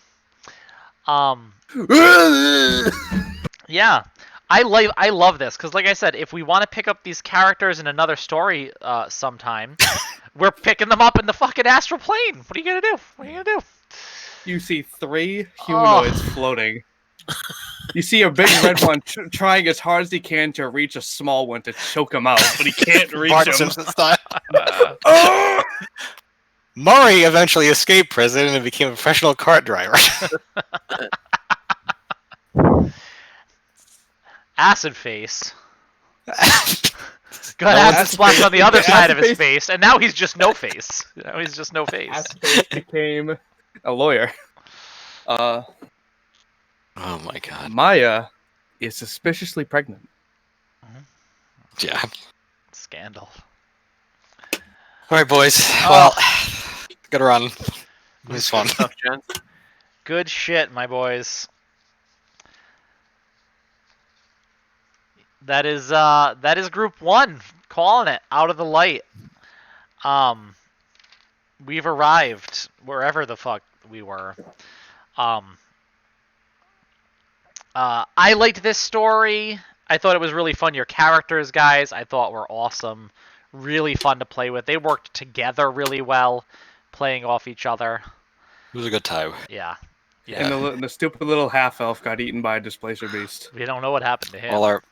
Yeah, I love this because, like I said, if we want to pick up these characters in another story sometime, we're picking them up in the fucking astral plane. What are you gonna do? You see 3 humanoids floating You see a big red one trying as hard as he can to reach a small one to choke him out, but he can't reach Bart him. Simpson style. Murray eventually escaped prison and became a professional cart driver. Acid face. Got No acid one's- splashed on the other side of his Acid face, and now he's just no face. Now he's just no face. Acid face became a lawyer. Oh my god. Maya is suspiciously pregnant. Yeah. Scandal. All right, boys. Well, good run. It was fun. Stuff, gents. Good shit, my boys. That is group 1. Calling it out of the light. We've arrived wherever the fuck we were. I liked this story. I thought it was really fun. Your characters, guys, I thought were awesome. Really fun to play with. They worked together really well, playing off each other. It was a good time. Yeah. And the stupid little half elf got eaten by a displacer beast. We don't know what happened to him. All our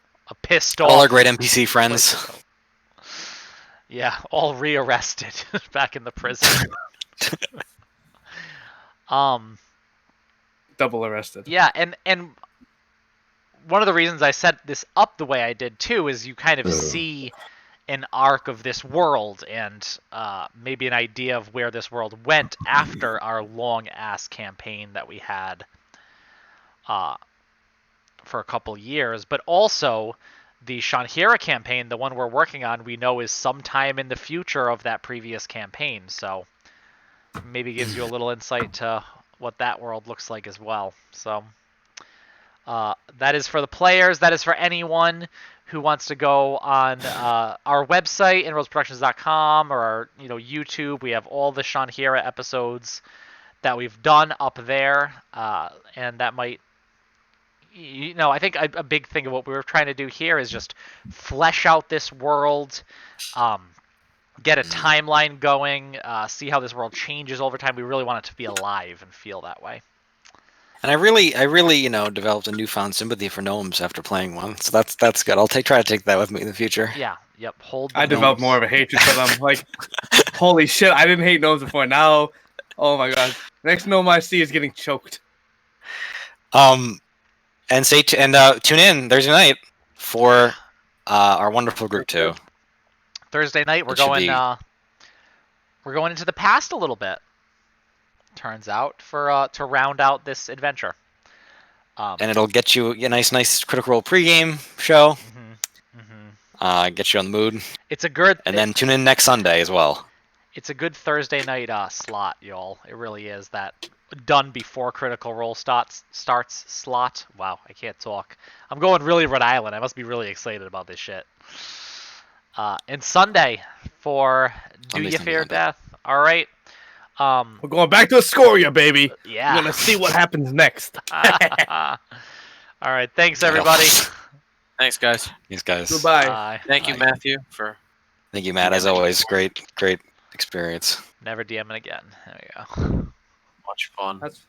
Pissed off. all our great NPC friends. Yeah, all rearrested back in the prison. Double arrested. Yeah, and one of the reasons I set this up the way I did too is you kind of see an arc of this world and maybe an idea of where this world went after our long ass campaign that we had for a couple years, but also the Shanhira campaign, the one we're working on, we know is sometime in the future of that previous campaign, so maybe gives you a little insight to what that world looks like as well. So that is for the players. That is for anyone who wants to go on our website, inroadsproductions.com, or our YouTube. We have all the Shanhira episodes that we've done up there, and that might, I think a big thing of what we were trying to do here is just flesh out this world, get a timeline going, see how this world changes over time. We really want it to be alive and feel that way. And I really, developed a newfound sympathy for gnomes after playing one. So that's good. I'll try to take that with me in the future. Yeah. Yep. I developed more of a hatred for them. Like, holy shit! I didn't hate gnomes before. Now, oh my god! Next gnome I see is getting choked. And tune in Thursday night for our wonderful group 2. Thursday night we're going into the past a little bit. Turns out to round out this adventure. And it'll get you a nice Critical Role pregame show. Get you on the mood. It's a good. And then tune in next Sunday as well. It's a good Thursday night slot, y'all. It really is. That done before Critical Role starts slot. Wow, I can't talk. I'm going really Rhode Island. I must be really excited about this shit. And Sunday for Do You Fear Death? All right. We're going back to Escoria, baby. Yeah. We're gonna see what happens next. All right. Thanks, everybody. Thanks, guys. Thanks, guys. Goodbye. Bye. Thank you, Bye. Matthew, for. Thank you, Matt. As always, great experience. Never DMing again. There we go. Much fun. That's